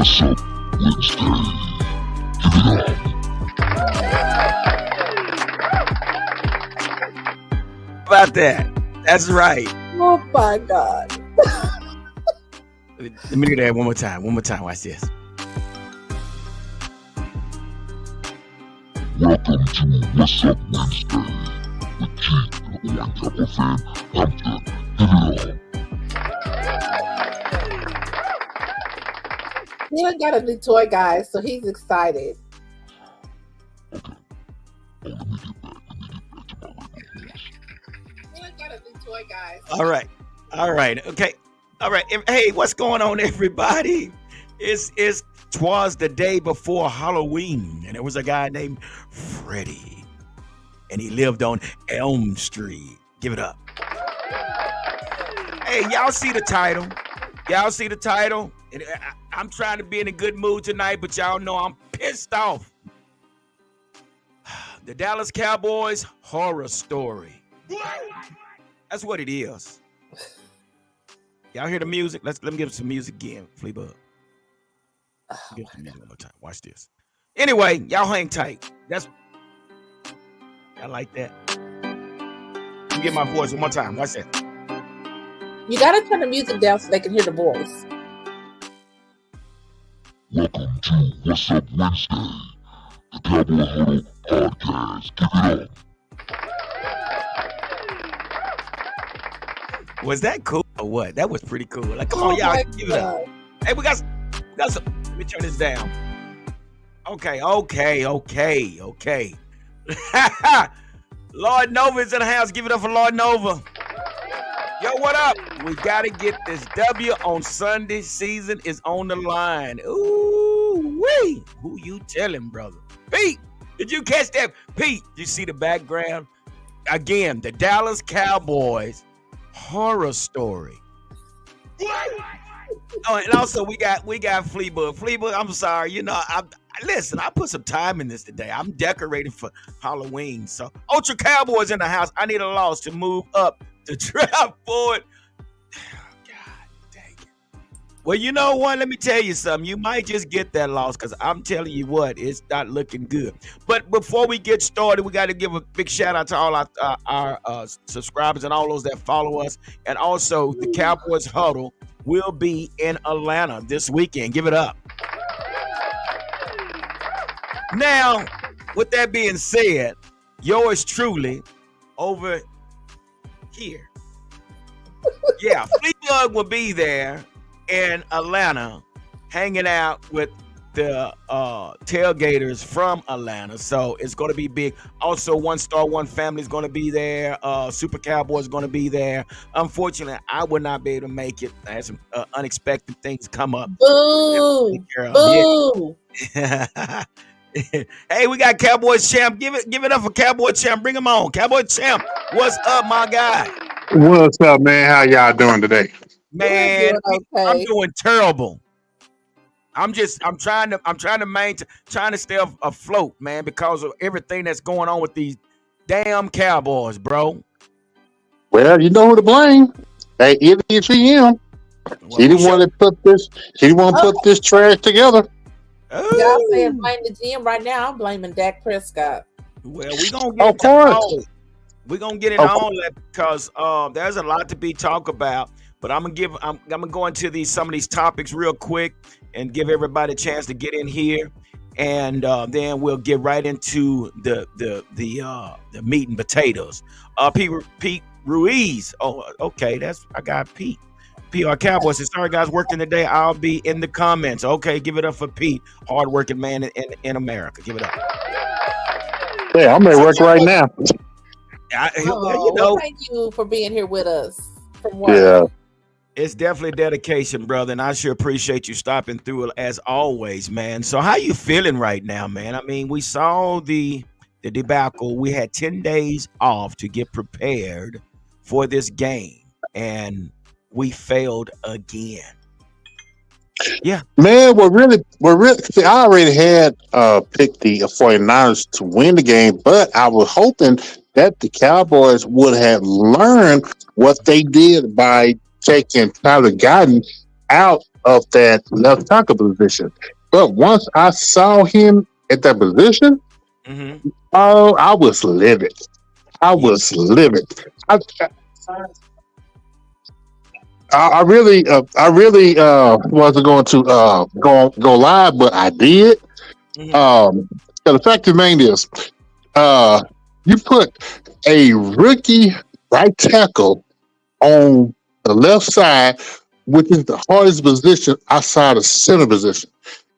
About that. That's right. Oh my God. Let me do that one more time. One more time. Watch this. Welcome to What's Up Wednesday with Keith, the Orange Apple fan, Hampton. Give it up. He got a new toy, guys, so he's excited. Okay. Oh, let me get back to my regular voice. He got a new toy, guys. All right. All right. Okay. All right. Hey, what's going on, everybody? Twas the day before Halloween, and there was a guy named Freddie, and he lived on Elm Street. Give it up. Hey, y'all see the title? Y'all see the title? I'm trying to be in a good mood tonight, but y'all know I'm pissed off. The Dallas Cowboys horror story. That's what it is. Y'all hear the music? Let me give some music again, Fleabug. Give some music one more time. Watch this. Anyway, y'all hang tight. I like that. Let me get my voice one more time. Watch that. You gotta turn the music down so they can hear the voice. Welcome to What's Up Wednesday, the Cowboy Huddle podcast. Give it up. Was that cool or what? That was pretty cool. Like, come on, y'all, give it up. Hey, we got some. Let me turn this down. Okay. Lord Nova is in the house. Give it up for Lord Nova. Yo, what up? We got to get this W on Sunday. Season is on the line. Ooh, wee. Who you telling, brother? Pete, did you catch that? Pete, you see the background? Again, the Dallas Cowboys horror story. Oh, and also we got Fleabug. Fleabug, I'm sorry. You know, I put some time in this today. I'm decorating for Halloween. So Ultra Cowboys in the house. I need a loss to move up to drive forward. God dang it. Well, you know what? Let me tell you something. You might just get that loss because I'm telling you what, it's not looking good. But before we get started, we got to give a big shout out to all our subscribers and all those that follow us. And also the Cowboys Huddle will be in Atlanta this weekend. Give it up. Now, with that being said, yours truly over here. Yeah, Fleabug will be there in Atlanta hanging out with the tailgaters from Atlanta. So it's going to be big. Also, One Star One Family is going to be there. Super Cowboys is going to be there. Unfortunately, I would not be able to make it. I had some unexpected things come up. Boo! Boo! Hey, we got Cowboys Champ. Give it up for Cowboy Champ. Bring him on. Cowboy Champ, what's up, my guy? What's up, man? How y'all doing today? Man, Okay. I'm doing terrible. I'm trying to maintain, trying to stay afloat, man, because of everything that's going on with these damn Cowboys, bro. Well, you know who to blame. Hey, idiot GM. She didn't want to put this. She didn't want to put this trash together. Y'all saying blame the GM right now. I'm blaming Dak Prescott. Well, we're gonna get Of course. We're gonna get into all that because there's a lot to be talked about. But I'm gonna go into some of these topics real quick and give everybody a chance to get in here, and then we'll get right into the meat and potatoes. Pete Ruiz. Oh, okay, I got Pete. PR Cowboys says, sorry guys, working today. I'll be in the comments. Okay, give it up for Pete, hardworking man in America. Give it up. Yeah, I'm at work right now. Thank you for being here with us. From work. Yeah. It's definitely dedication, brother, and I sure appreciate you stopping through as always, man. So how you feeling right now, man? I mean, we saw the debacle. We had 10 days off to get prepared for this game, and we failed again. Yeah. Man, we're really see, I already had picked the 49ers to win the game, but I was hoping that the Cowboys would have learned what they did by taking Tyler Guyton out of that left tackle position. But once I saw him at that position, Mm-hmm. oh, I was livid. I Yeah. was livid. I, I really wasn't going to go live, but I did. Mm-hmm. So the fact remains is, uh, you put a rookie right tackle on the left side, which is the hardest position outside of center position,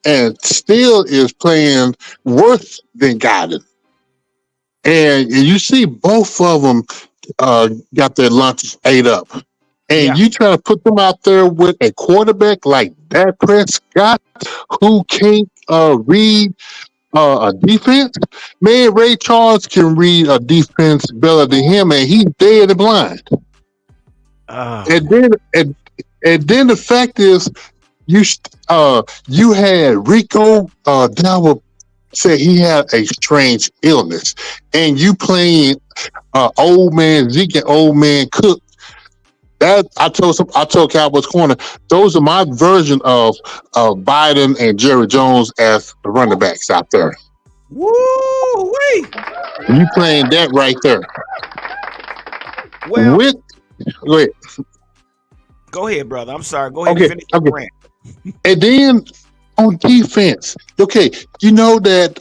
and still is playing worse than Godin. And you see both of them got their lunches ate up. And Yeah. you try to put them out there with a quarterback like Dak Prescott, who can't read a defense. Man, Ray Charles can read a defense better than him, and he's dead and blind. Oh. And then, and, and then the fact is, you had Rico Dowell said he had a strange illness, and you playing old man Zeke and old man Cook. That I told Cowboys Corner, those are my version of Biden and Jerry Jones as the running backs out there. Woo wee. You playing that right there Well, with wait, go ahead, brother. I'm sorry. Go ahead and okay, finish your okay, rant. and then on defense, okay, you know that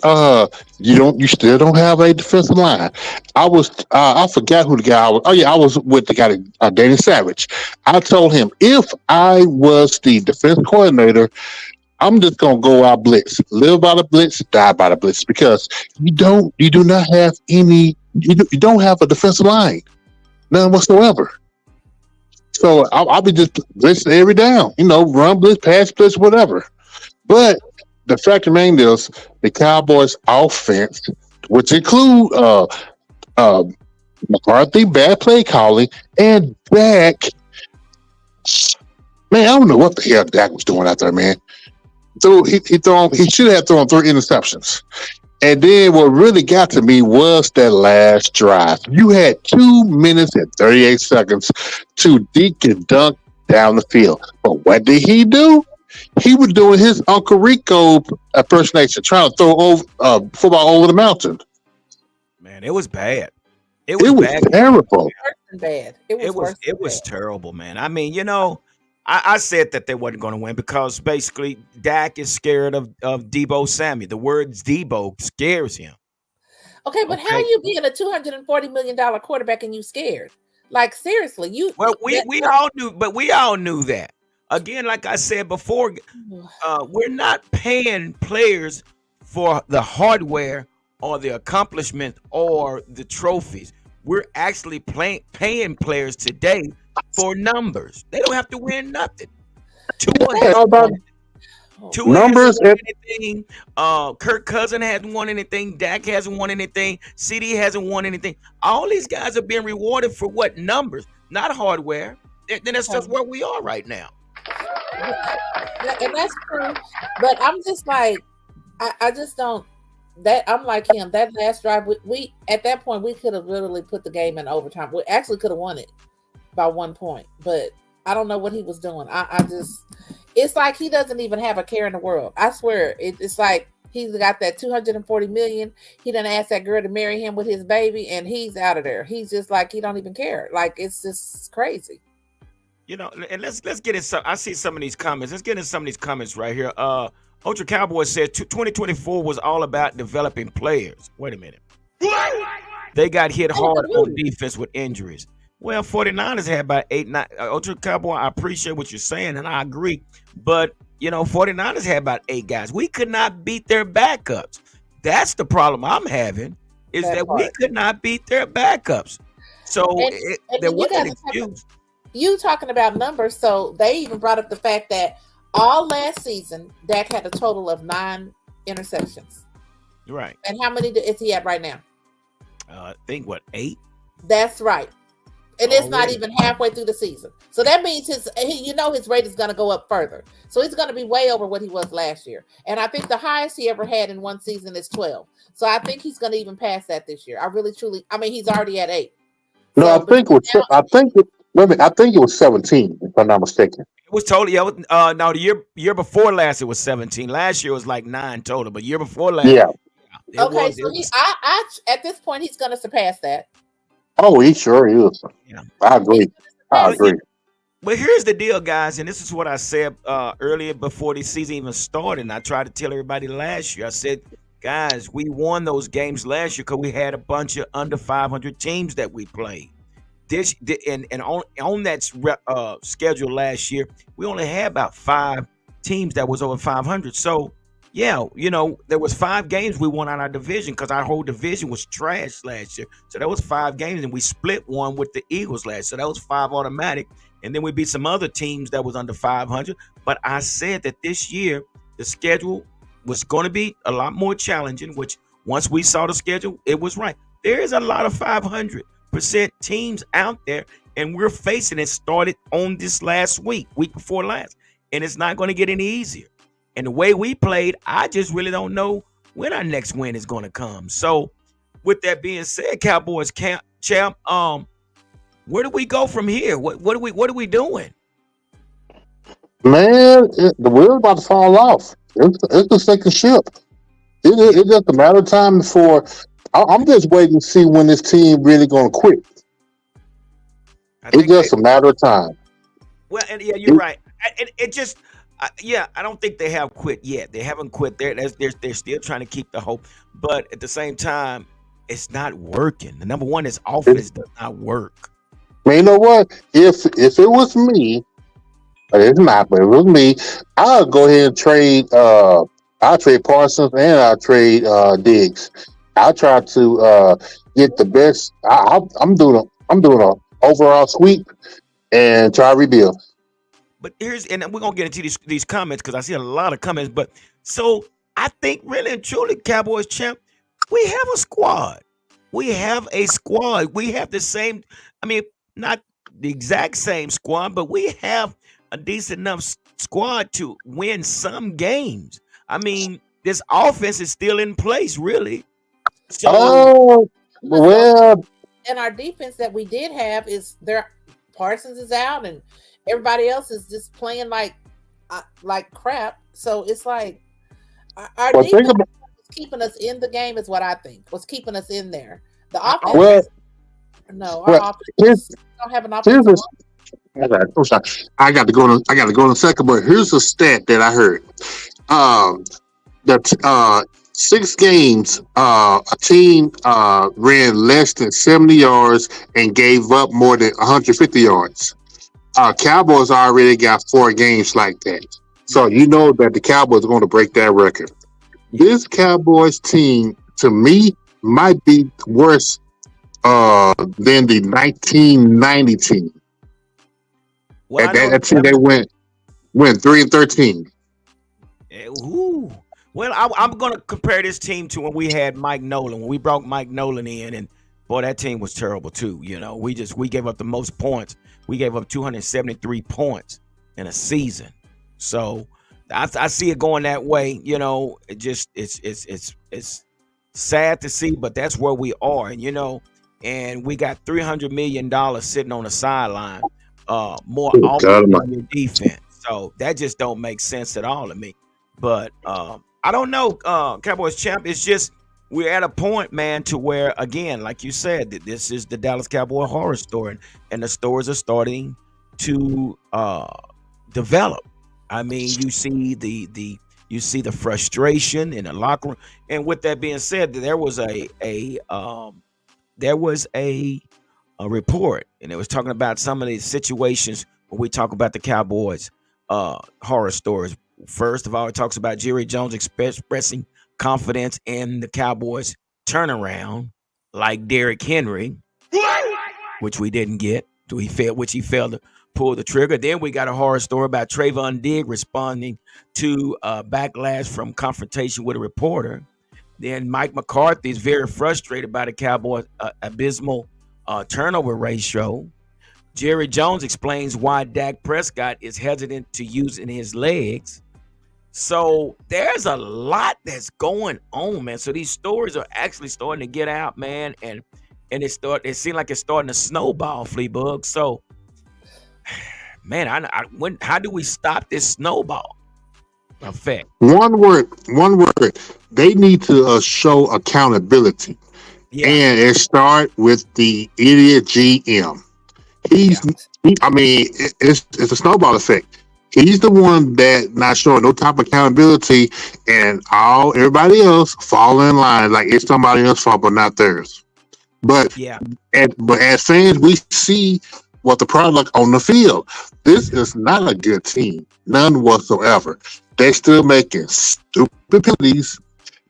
you still don't have a defensive line. I forgot who the guy was. Oh yeah, I was with the guy Danny Savage. I told him if I was the defense coordinator, I'm just gonna go out blitz, live by the blitz, die by the blitz, because you do not have any, you don't have a defensive line, none whatsoever. So I'll be just blitzing every down, run blitz, pass blitz, whatever. But the fact remains is the Cowboys offense, which include uh, McCarthy, bad play calling, and Dak. Man, I don't know what the hell Dak was doing out there, man. So he should have thrown 3 interceptions. And then what really got to me was that last drive. You had 2 minutes and 38 seconds to deke and dunk down the field. But what did he do? He was doing his Uncle Rico impersonation, trying to throw football over the mountain. Man, it was bad. It It was was bad. terrible. Worse than bad. It was It was worse than it was bad. terrible, man. I mean, I said that they wasn't going to win because basically Dak is scared of Debo Samuel. The word Debo scares him. Okay, but how Okay. you being a $240 million quarterback and you scared? Like seriously, Well, we all knew, but we all knew that. Again, like I said before, we're not paying players for the hardware or the accomplishment or the trophies. We're actually paying players today for numbers. They don't have to win nothing. Tua Hey, how hasn't about won. Tua hasn't numbers? won anything. Kirk Cousin hasn't won anything. Dak hasn't won anything. CD hasn't won anything. All these guys are being rewarded for what? Numbers, not hardware. Then that's just where we are right now. and that's true. But I'm just like, I just don't. That I'm like him. That last drive, we at that point we could have literally put the game in overtime. We actually could have won it by 1 point, but I don't know what he was doing. I just, it's like he doesn't even have a care in the world. I swear, it's like he's got that 240 million. He done asked that girl to marry him with his baby, and he's out of there. He's just like he don't even care. Like it's just crazy. And let's get in some. I see some of these comments. Let's get in some of these comments right here. Ultra Cowboy said 2024 was all about developing players. Wait a minute. They got hit hard on defense with injuries. Well, 49ers had about 8, 9. Ultra Cowboy, I appreciate what you're saying, and I agree. But, 49ers had about 8 guys. We could not beat their backups. That's the problem I'm having, is that we could not beat their backups. So there wasn't an excuse. You talking about numbers, so they even brought up the fact that all last season, Dak had a total of 9 interceptions. Right. And how many is he at right now? I think, 8? That's right. And it's not even halfway through the season. So that means his rate is going to go up further. So he's going to be way over what he was last year. And I think the highest he ever had in one season is 12. So I think he's going to even pass that this year. He's already at 8. No, I think it was 17, if I'm not mistaken. was totally. Yeah, no, the year before last it was 17. Last year was like 9 total, but year before last Yeah. it Okay, was so it was I at this point he's going to surpass that. Oh, he sure is. yeah. I He's agree. going to I surpass But yeah, it. agree. but here's the deal, guys, and this is what I said earlier before the season even started. And I tried to tell everybody last year. I said, guys, we won those games last year because we had a bunch of under 500 teams that we played. And on that schedule last year, we only had about 5 teams that was over 500. So yeah, there was 5 games we won on our division because our whole division was trash last year. So that was 5 games, and we split one with the Eagles last. So that was 5 automatic, and then we beat some other teams that was under 500. But I said that this year the schedule was going to be a lot more challenging. Which once we saw the schedule, it was right. There is a lot of 500% teams out there, and we're facing it. Started on this last week before last, and it's not going to get any easier. And the way we played, I just really don't know when our next win is going to come. So, with that being said, Cowboys champ, where do we go from here? What are we doing? Man, the wheel's about to fall off. It's the second ship. Yeah, It's just a matter of time before. I'm just waiting to see when this team really going to quit. I It's think they. just a matter of time. Well, and yeah, you're It, right. It just, yeah, I don't think they have quit yet. They haven't quit. They're still trying to keep the hope, but at the same time, it's not working. The number one is it, offense does not work. man, you know what? If it was me, but it's not. But if it was me, I'll go ahead and trade. I'll trade Parsons and I'll trade Diggs. I'll try to get the best. I'm doing a overall sweep and try to rebuild. But and we're gonna get into these comments because I see a lot of comments. But so I think really and truly, Cowboys champ, we have a squad. We have a squad. We have the same. I mean, not the exact same squad, but we have a decent enough squad to win some games. I mean, this offense is still in place, really. So Oh So well, and our defense that we did have is there. Parsons is out, and everybody else is just playing like crap. So it's like our well think defense about was keeping us in the game, is what I think was keeping us in there. The our offense, well offense. no, well our here's offense don't have an here's offensive a line. okay, I'm sorry. I got to go in a second, but here's a stat that I heard. Um, the 6 games, a team ran less than 70 yards and gave up more than 150 yards. Cowboys already got 4 games like that, so Yeah, you know that the Cowboys are going to break that record. yeah. This Cowboys team, to me, might be worse than the 1990 team. Well, I know That team they went 3-13. Ooh. Well, I'm going to compare this team to when we had Mike Nolan. When we brought Mike Nolan in, and boy, that team was terrible too. We gave up the most points. We gave up 273 points in a season. So I see it going that way. It just it's sad to see, but that's where we are. And we got $300 million sitting on the sideline, more Good offense God than Almighty. your defense. So that just don't make sense at all to me. But I don't know, Cowboys champ. It's just we're at a point, man, to where again, like you said, that this is the Dallas Cowboy horror story, and the stories are starting to develop. I mean, you see the frustration in the locker room, and with that being said, there was a report, and it was talking about some of these situations when we talk about the Cowboys horror stories. First of all, it talks about Jerry Jones expressing confidence in the Cowboys turnaround, like Derrick Henry, which we didn't get. Which he failed to pull the trigger. Then we got a horror story about Trayvon Digg responding to backlash from confrontation with a reporter. Then Mike McCarthy is very frustrated by the Cowboys' abysmal turnover ratio. Jerry Jones explains why Dak Prescott is hesitant to using his legs. So there's a lot that's going on, man. So these stories are actually starting to get out, man, and it seems like it's starting to snowball, Fleabug. So man, how do we stop this snowball effect? One word. One word. They need to show accountability, Yeah, and it start with the idiot GM. He's. yeah, I mean, it's a snowball effect. He's the one that not showing no type of accountability, and all everybody else fall in line like it's somebody else's fault, but not theirs. But yeah. but as fans, we see what the product on the field. This is not a good team, none whatsoever. They still making stupid penalties.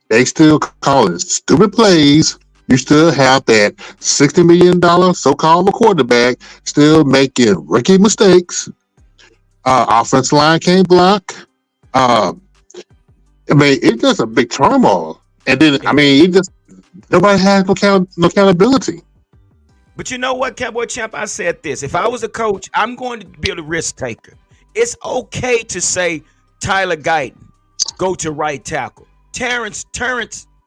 They still calling stupid plays. You still have that $60 million so-called quarterback still making rookie mistakes. Offensive line can't block. Uh, I mean, it's just a big turmoil. And then, I It is. mean, it just nobody has no accountability. But you know what, Cowboy Champ? I said this. If I was a coach, I'm going to be a risk taker. It's okay to say Tyler Guyton, go to right tackle. Terrence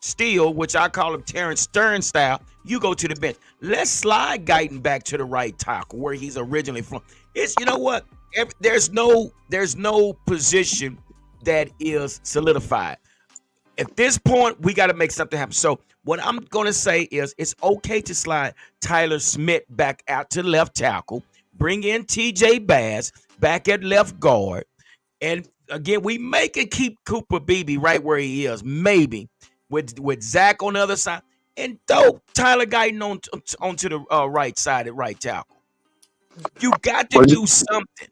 Steele, which I call him Terrence Stern style, you go to the bench. Let's slide Guyton back to the right tackle where he's originally from. It's you know what? There's no position that is solidified. At this point, we got to make something happen. So what I'm going to say is it's okay to slide Tyler Smith back out to left tackle, bring in TJ Bass back at left guard, and again, we may can keep Cooper Beebe right where he is, maybe with Zach on the other side, and throw Tyler Guyton onto the right side at right tackle. You got to But do something.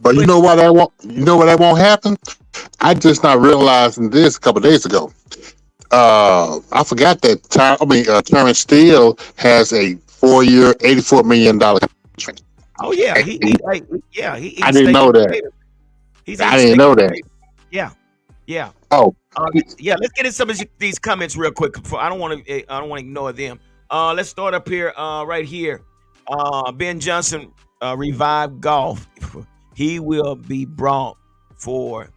but you But know why that won't? You know why that won't happen? I just not realizing this a couple days ago. I forgot that. Terrence Steele has a 4-year, $84 million contract. oh yeah, he I eats didn't steak know and that. potatoes. He's I eating didn't steak know and that. potatoes. Yeah, yeah. Oh, Yeah, let's get in some of these comments real quick. Before I don't want to ignore them. Let's start up here. Right here. Ben Johnson revived golf. He will be brought for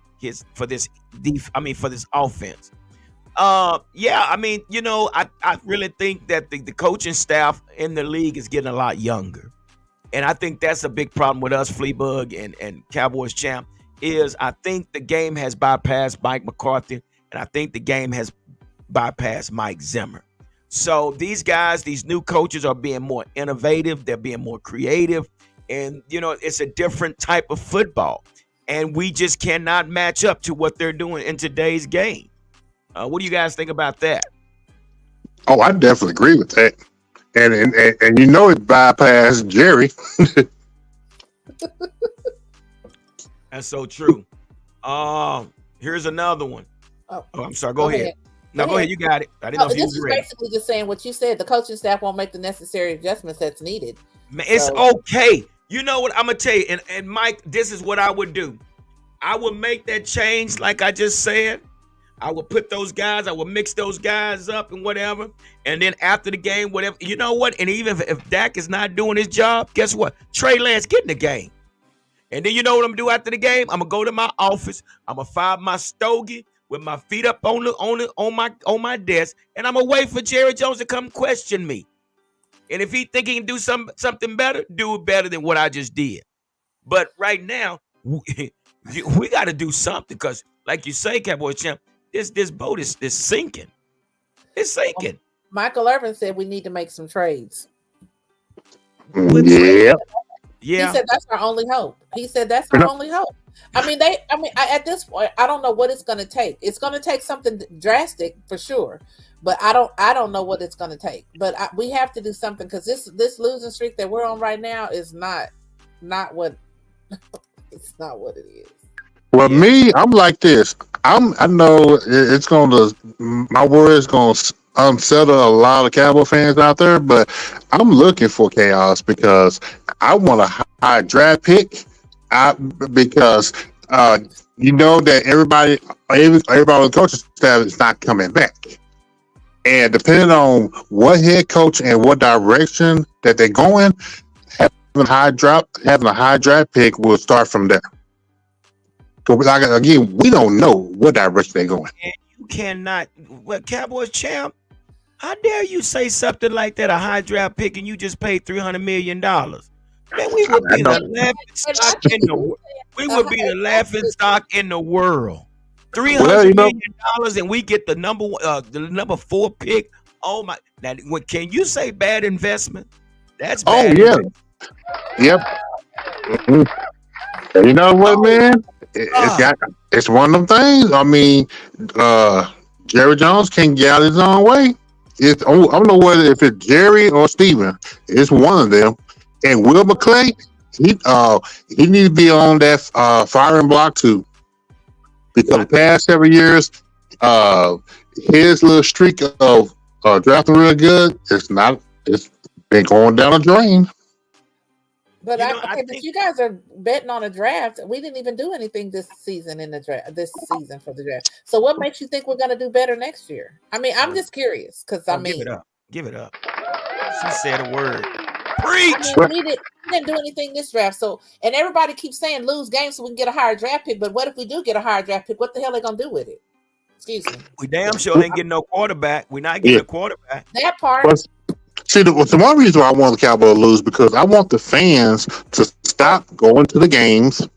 for this for this offense. Yeah, I mean, I really think that the coaching staff in the league is getting a lot younger. And I think that's a big problem with us, Fleabug and Cowboys champ, is I think the game has bypassed Mike McCarthy, and I think the game has bypassed Mike Zimmer. So these guys, these new coaches are being more innovative, they're being more creative, and it's a different type of football. And we just cannot match up to what they're doing in today's game. What do you guys think about that? oh, I definitely agree with that. And you know it bypassed Jerry. That's so true. Here's another one. Oh, Oh, I'm sorry. go Go ahead. ahead. No, Go go ahead. ahead. You got it. I didn't No, know if you this was is ready. basically just saying what you said. The coaching staff won't make the necessary adjustments that's needed. Man, it's So okay. You know what I'm gonna tell you, and Mike, this is what I would do. I would make that change, like I just said. I would put those guys, I would mix those guys up and whatever. And then after the game, whatever, you know what? And even if Dak is not doing his job, guess what? Trey Lance get in the game. And then you know what I'm gonna do after the game? I'm gonna go to my office. I'm gonna find my stogie with my feet up on my desk, and I'm gonna wait for Jerry Jones to come question me. And if he think he can do something better, do it better than what I just did. But right now, we got to do something because, like you say, Cowboy Champ, this boat is sinking. It's sinking. Michael Irvin said we need to make some trades. What trade? Yeah. He Yeah, said that's our only hope. He said that's our only hope. At this point, I don't know what it's going to take. It's going to take something drastic for sure, but I don't know what it's going to take. But we have to do something because this losing streak that we're on right now is not what it's not what it is. Well, yeah. me, I'm like this. I know it's going to, my words going to unsettle a lot of Cowboy fans out there, but I'm looking for chaos because I want a high draft pick. Because you know that everybody on the coaching staff is not coming back. And depending on what head coach and what direction that they're going, having a high draft pick will start from there. So like, again, we don't know what direction they're going. And you cannot. Well, Cowboys Champ, how dare you say something like that? A high draft pick, and you just paid $300 million. Man, we would I be know. the laughing And I stock in think the you world. We said would be the laughing stock in the world. Three Well, hundred million dollars, and we get the number 4 pick. Oh my! Now, can you say bad investment? That's oh bad yeah, investment. yep. Mhm. You know what, Oh, man? It's ah, got it's one of them things. I mean, uh, Jerry Jones can't get out his own way. I don't know whether if it's Jerry or Steven. It's one of them. And Will McClay, he he needs to be on that firing block too, because I the think past several years, uh, his little streak of drafting real good, it's been going down the drain. But I okay, but think you guys are betting on a draft. We didn't even do anything this season in the draft. This season for the draft. So what makes you think we're going to do better next year? I mean, I'm oh, just curious because oh, give it up, give it up. She said a word. Preach. But we didn't do anything this draft. So and everybody keeps saying lose games so we can get a higher draft pick. But what if we do get a higher draft pick? What the hell are they going to do with it? Excuse me. We damn sure ain't getting no quarterback. We're not getting yeah, a quarterback. That part. but see, the one reason why I want the Cowboys to lose because I want the fans to stop going to the games.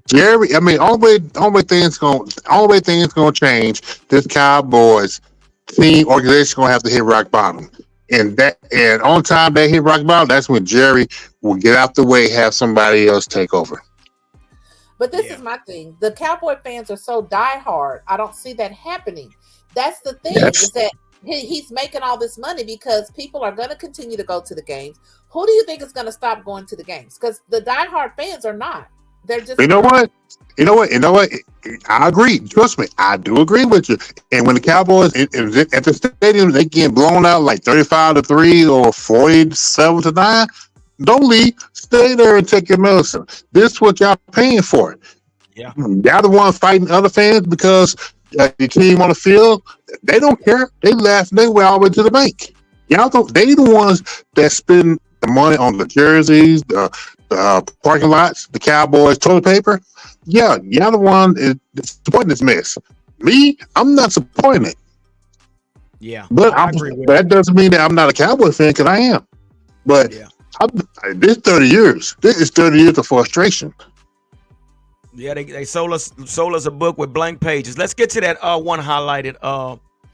Jerry, I mean, only way things gonna change. This Cowboys team organization gonna have to hit rock bottom, and on time they hit rock bottom. That's when Jerry will get out the way, have somebody else take over. But this Yeah, is my thing. The Cowboy fans are so diehard. I don't see that happening. That's the thing is That's that he's making all this money because people are going to continue to go to the games. Who do you think is going to stop going to the games? Because the diehard fans are not. They're you just know not. what. You know what? I agree. Trust me, I do agree with you. And when the Cowboys at the stadium, they get blown out like 35-3 or 47-9. Don't leave. Stay there and take your medicine. This is what y'all paying for. yeah. Y'all the ones fighting other fans because the team on the field, they don't care. They laugh their way all the way to the bank. Y'all don't. They the ones that spend the money on the jerseys, the parking lots, the Cowboys toilet paper. Yeah, y'all the one is supporting this mess. Me, I'm not supporting it. Yeah, But I agree with that doesn't mean that I'm not a Cowboy fan because I am. But you. Yeah. this 30 years. This is 30 years of frustration. Yeah, they sold us a book with blank pages. Let's get to that one highlighted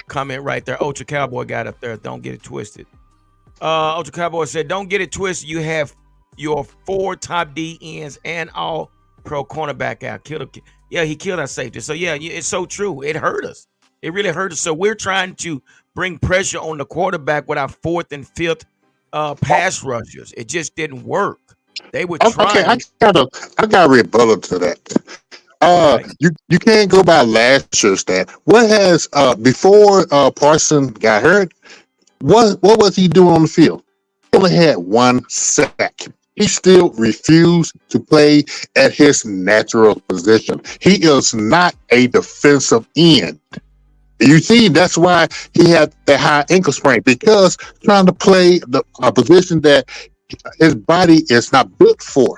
comment right there. Ultra Cowboy got up there. Don't get it twisted. Ultra Cowboy said, "Don't get it twisted. You have your 4 top D ends and all pro cornerback out. Yeah, he killed our safety. So yeah, it's so true. It hurt us. It really hurt us. So we're trying to bring pressure on the quarterback with our 4th and 5th pass rushers. It just didn't work. They were Okay, trying. I got a rebuttal to that. Okay. You can't go by last year's stat. What has before Parson got hurt? What was he doing on the field? He only had 1 sack. He still refused to play at his natural position. He is not a defensive end. You see, that's why he had that high ankle sprain because trying to play a position that his body is not built for.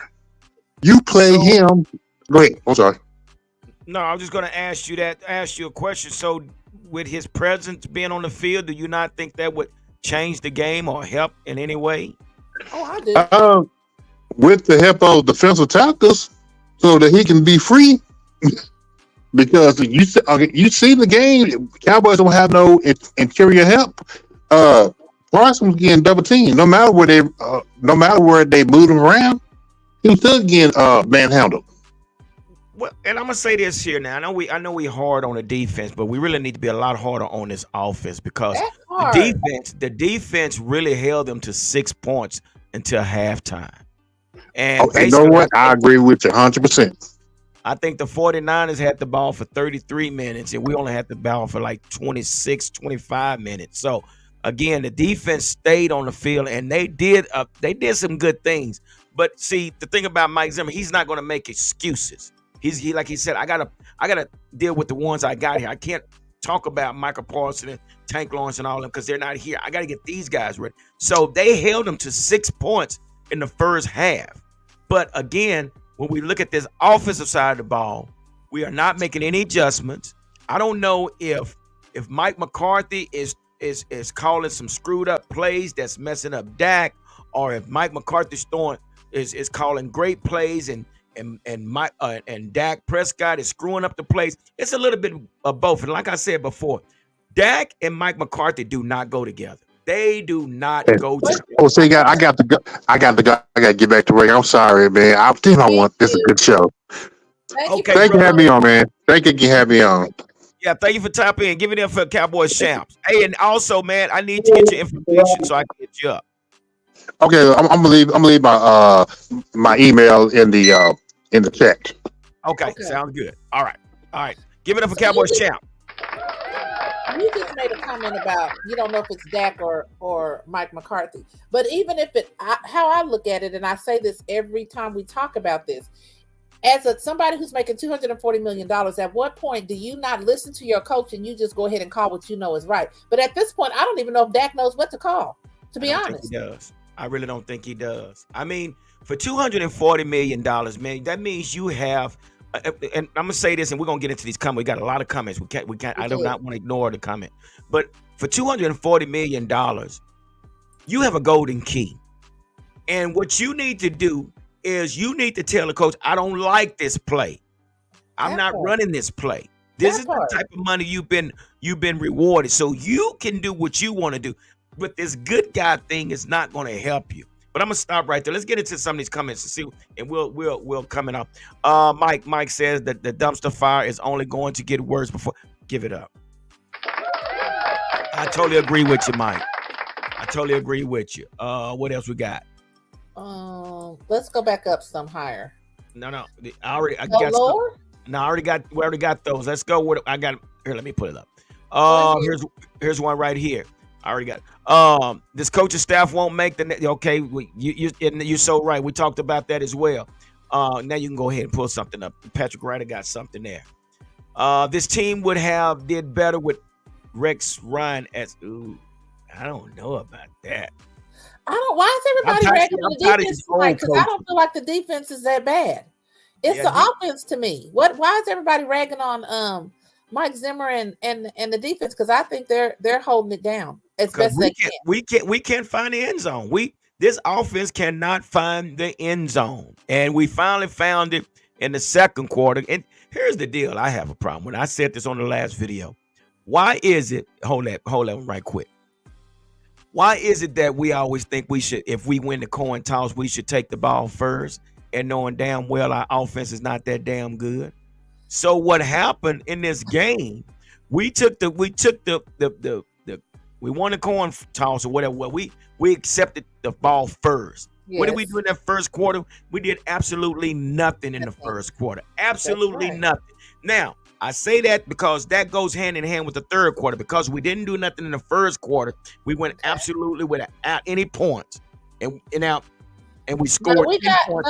You play So him. Go ahead. I'm sorry. no, I'm just going to ask you a question. So, with his presence being on the field, do you not think that would change the game or help in any way? Oh, I do. Uh, with the help of defensive tackles, so that he can be free. Because you see the game, Cowboys don't have no interior help. Uh, Parsons getting double teamed. No matter where they moved him around, he was still getting manhandled. Well, and I'm gonna say this here now. I know we hard on the defense, but we really need to be a lot harder on this offense because That's the hard. defense really held them to 6 points until halftime. Oh, And and you know basically, what? I agree with you 100%. I think the 49ers had the ball for 33 minutes, and we only had the ball for like 26, 25 minutes. So again, the defense stayed on the field, and they did some good things. But see, the thing about Mike Zimmer, he's not going to make excuses. He like he said, I gotta deal with the ones I got here. I can't talk about Michael Parsons and Tank Lawrence and all of them because they're not here. I got to get these guys ready. So they held them to 6 points in the first half. But again, when we look at this offensive side of the ball, we are not making any adjustments. I don't know if Mike McCarthy is calling some screwed up plays that's messing up Dak, or if Mike McCarthy's throwing is calling great plays and Mike and Dak Prescott is screwing up the plays. It's a little bit of both. And like I said before, Dak and Mike McCarthy do not go together. They do not go But together. Oh, see, I got to go. I got to go. I got to get back to work. I'm sorry, man. I think I thank want this is a you. good show. Thank you Okay, for Thank you for having brother. me calling. on, man. Thank you for having me on. Yeah, thank you for tapping in. Give it in for Cowboys champs. Hey, and also, man, I need to get your information so I can get you up. Okay, I'm gonna leave my email in the chat. Okay, Okay. sounds good. All right. All right. Give it up for So you Cowboys just champ. made a comment about you don't know if it's Dak or Mike McCarthy. But even if how I look at it, and I say this every time we talk about this, as somebody who's making $240 million, at what point do you not listen to your coach and you just go ahead and call what you know is right? But at this point, I don't even know if Dak knows what to call, to I be don't think he honest. does. I really don't think he does. I mean, for $240 million, man, that means you have and I'm gonna say this, and we're gonna get into these comments. We got a lot of comments. We can't. I do not want to ignore the comment. But for $240 million, you have a golden key. And what you need to do is you need to tell the coach, I don't like this play. I'm That not part. running this play. This That is the part. type of money you've been rewarded. So you can do what you want to do. But this good guy thing is not going to help you. But I'm gonna stop right there. Let's get into some of these comments to see, and we'll coming up. Mike says that the dumpster fire is only going to get worse before. Give it up. I totally agree with you, Mike. I totally agree with you. What else we got? Let's go back up some higher. No. I Go got some. lower? No, we already got those. Let's go with I got here. Let me put it up. Go ahead. Here's one right here. I already got this coaching staff won't make the okay. You're so right. We talked about that as well. Now you can go ahead and pull something up. Patrick Ryder got something there. This team would have did better with Rex Ryan as I don't know about that. Why is everybody ragging on the defense tonight? Because I don't feel like the defense is that bad. It's the offense to me. Why is everybody ragging on Mike Zimmer and the defense? Because I think they're holding it down as best they can. We can't find the end zone. This offense cannot find the end zone. And we finally found it in the second quarter. And here's the deal. I have a problem. When I said this on the last video, why is it hold on right quick? Why is it that we always think we should, if we win the coin toss, we should take the ball first, and knowing damn well our offense is not that damn good? So what happened in this game? We won the coin toss or whatever. Well, we accepted the ball first. Yes. What did we do in that first quarter? We did absolutely nothing in the first quarter. Absolutely nothing. Now, I say that because that goes hand in hand with the third quarter. Because we didn't do nothing in the first quarter, we went absolutely without any points, and we scored 10 points.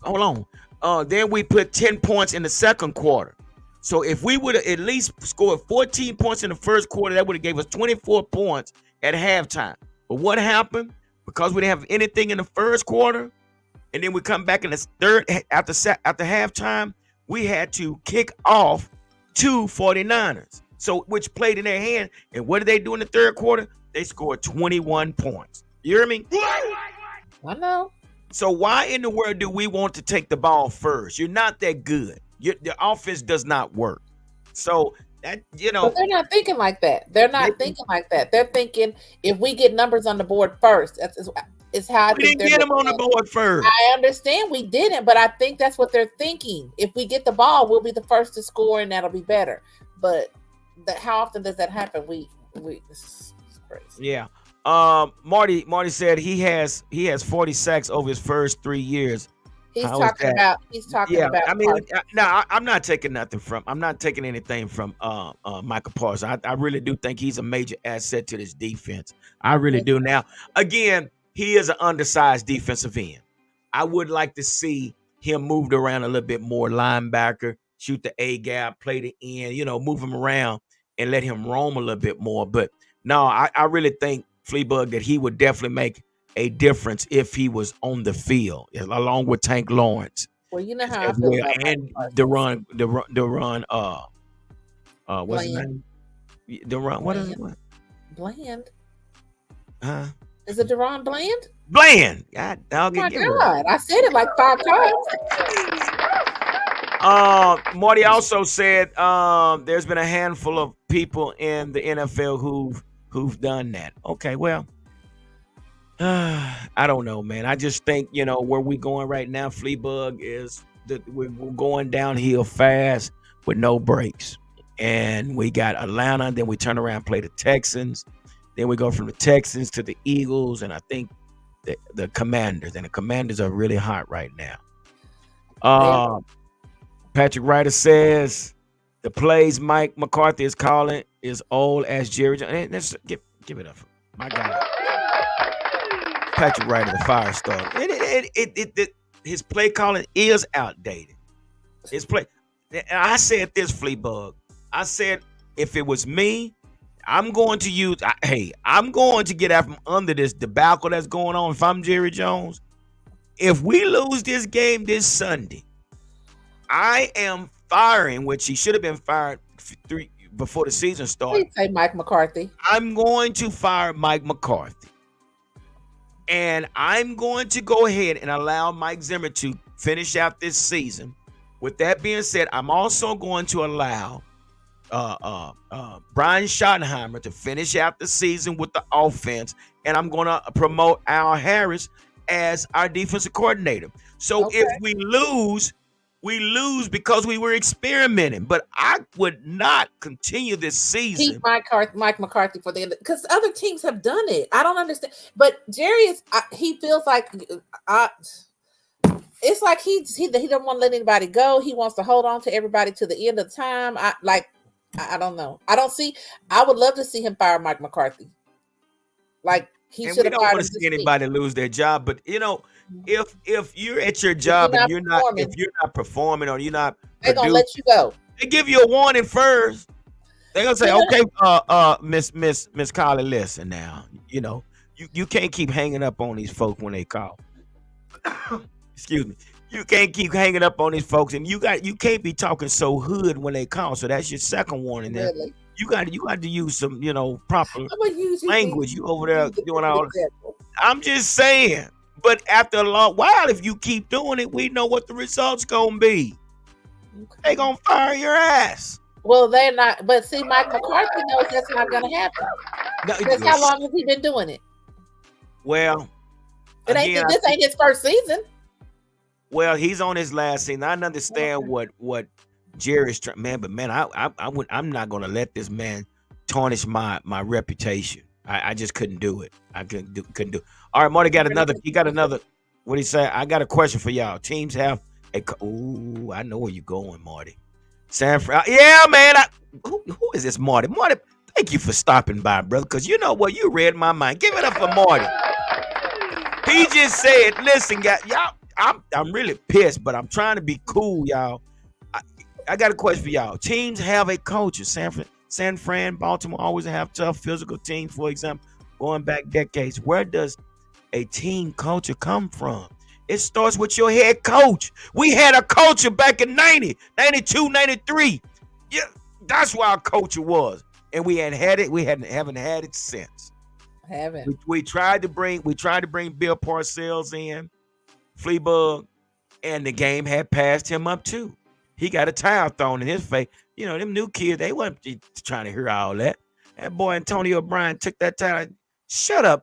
Hold on. Then we put 10 points in the second quarter. So if we would have at least scored 14 points in the first quarter, that would have gave us 24 points at halftime. But what happened? Because we didn't have anything in the first quarter, and then we come back in the third after halftime, we had to kick off 2 49ers, so which played in their hand. And what did they do in the third quarter? They scored 21 points. You hear me? I know. So why in the world do we want to take the ball first? You're not that good. The offense does not work. So that but they're not thinking like that. They're thinking like that. They're thinking if we get numbers on the board first, it's how I we think didn't get them on the board first. I understand we didn't, but I think that's what they're thinking. If we get the ball, we'll be the first to score, and that'll be better. But how often does that happen? It's crazy. Yeah. Marty said he has 40 sacks over his first 3 years. He's talking about. I mean, I'm not taking anything from Michael Parsons. I really do think he's a major asset to this defense. I really do. Now, again, he is an undersized defensive end. I would like to see him moved around a little bit more, linebacker, shoot the A gap, play the end, move him around and let him roam a little bit more. But no, I really think, Fleabug, that he would definitely make a difference if he was on the field, along with Tank Lawrence. Well, you know how I feel about and the run. What's his name? The run. What is it? Bland. Huh? Is it Deron Bland? Bland. God dog Oh my it. Give it up. God. I said it like 5 times. Marty also said there's been a handful of people in the NFL who've done that. Okay, well, I don't know, man. I just think where we going right now, Fleabug, is that we're going downhill fast with no brakes, and we got Atlanta. Then we turn around and play the Texans. Then we go from the Texans to the Eagles, and I think the Commanders. And the Commanders are really hot right now. Patrick Ryder says the plays Mike McCarthy is calling is old as Jerry Jones. And let's give it up for my guy. Patrick Ryder, the fire starter. His play calling is outdated. His play. And I said this, Fleabug. I said if it was me, I'm going to get out from under this debacle that's going on. If I'm Jerry Jones, if we lose this game this Sunday, I am firing, which he should have been fired before the season started. Please say Mike McCarthy. I'm going to fire Mike McCarthy. And I'm going to go ahead and allow Mike Zimmer to finish out this season. With that being said, I'm also going to allow Brian Schottenheimer to finish out the season with the offense. And I'm going to promote Al Harris as our defensive coordinator. So if we lose because we were experimenting. But I would not continue this season. Keep Mike McCarthy for the end, because other teams have done it. I don't understand. But Jerry he feels like it's like he don't want to let anybody go. He wants to hold on to everybody to the end of the time. I don't know. I would love to see him fire Mike McCarthy. Like he should have fired him. We don't want to see anybody lose their job, but if you're at your job and if you're not performing or you're not, they're gonna let you go. They give you a warning first. They're gonna say, okay, Miss Carly, listen now. You can't keep hanging up on these folks when they call. Excuse me. You can't keep hanging up on these folks, and you can't be talking so hood when they call. So that's your second warning. There, really? You got to use some proper language. You over there doing all. I'm just saying. But after a long while, if you keep doing it, we know what the results gonna be. Okay. They gonna fire your ass. Well, they're not. But see, Mike McCarthy knows that's not gonna happen. Because how long has he been doing it? Well, this ain't his first season. Well, he's on his last season. I understand what Jerry's trying, man. But man, I'm not gonna let this man tarnish my reputation. I just couldn't do it. I couldn't do it. All right, Marty got another. He got another. What do you say? I got a question for y'all. Teams have I know where you're going, Marty. San Fran. Yeah, man. Who is this, Marty? Marty, thank you for stopping by, brother. Because you know what? You read my mind. Give it up for Marty. He just said, listen, guys, y'all, I'm really pissed, but I'm trying to be cool, y'all. I got a question for y'all. Teams have a culture. San Fran, Baltimore always have tough physical teams, for example, going back decades. Where does a team culture come from? It starts with your head coach. We had a culture back in 90, 92, 93. Yeah, that's where our culture was. And we hadn't had it. We haven't had it since. We tried to bring Bill Parcells in, Fleabug, and the game had passed him up too. He got a towel thrown in his face. Them new kids, they weren't trying to hear all that. That boy Antonio Bryan took that towel. Shut up,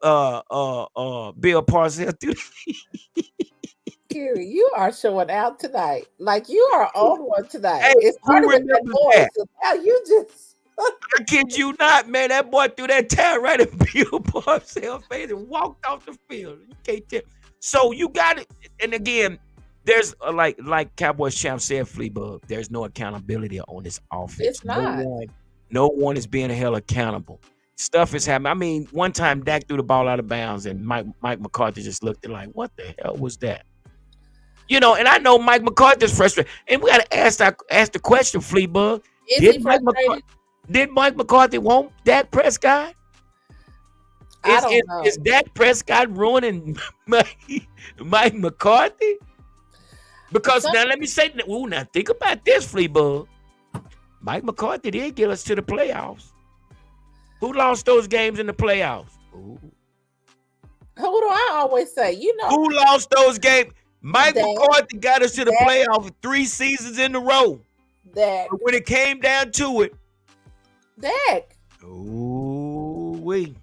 Bill Parcells. Gary, you are showing out tonight. Like you are on one tonight. Hey, it's hard with that voice. So now you just I kid you not, man. That boy threw that towel right in Bill Parcells' face and walked off the field. You can't tell. So you got it. And again, there's like Cowboys champ said, Fleabug, there's no accountability on this offense. It's not. No one is being held accountable. Stuff is happening. I mean, one time Dak threw the ball out of bounds and Mike McCarthy just looked at like, what the hell was that? And I know Mike McCarthy's frustrated. And we got to ask the question, Fleabug. Did Mike McCarthy want Dak Prescott? I don't know. Is Dak Prescott ruining Mike McCarthy? Because now let me say, now think about this, Fleabug. Mike McCarthy did get us to the playoffs. Who lost those games in the playoffs? Ooh. Who do I always say? You know, Who lost those games? Mike Dak. McCarthy got us to the Dak. playoff 3 seasons in a row. Dak. But when it came down to it, Dak. ooh-wee.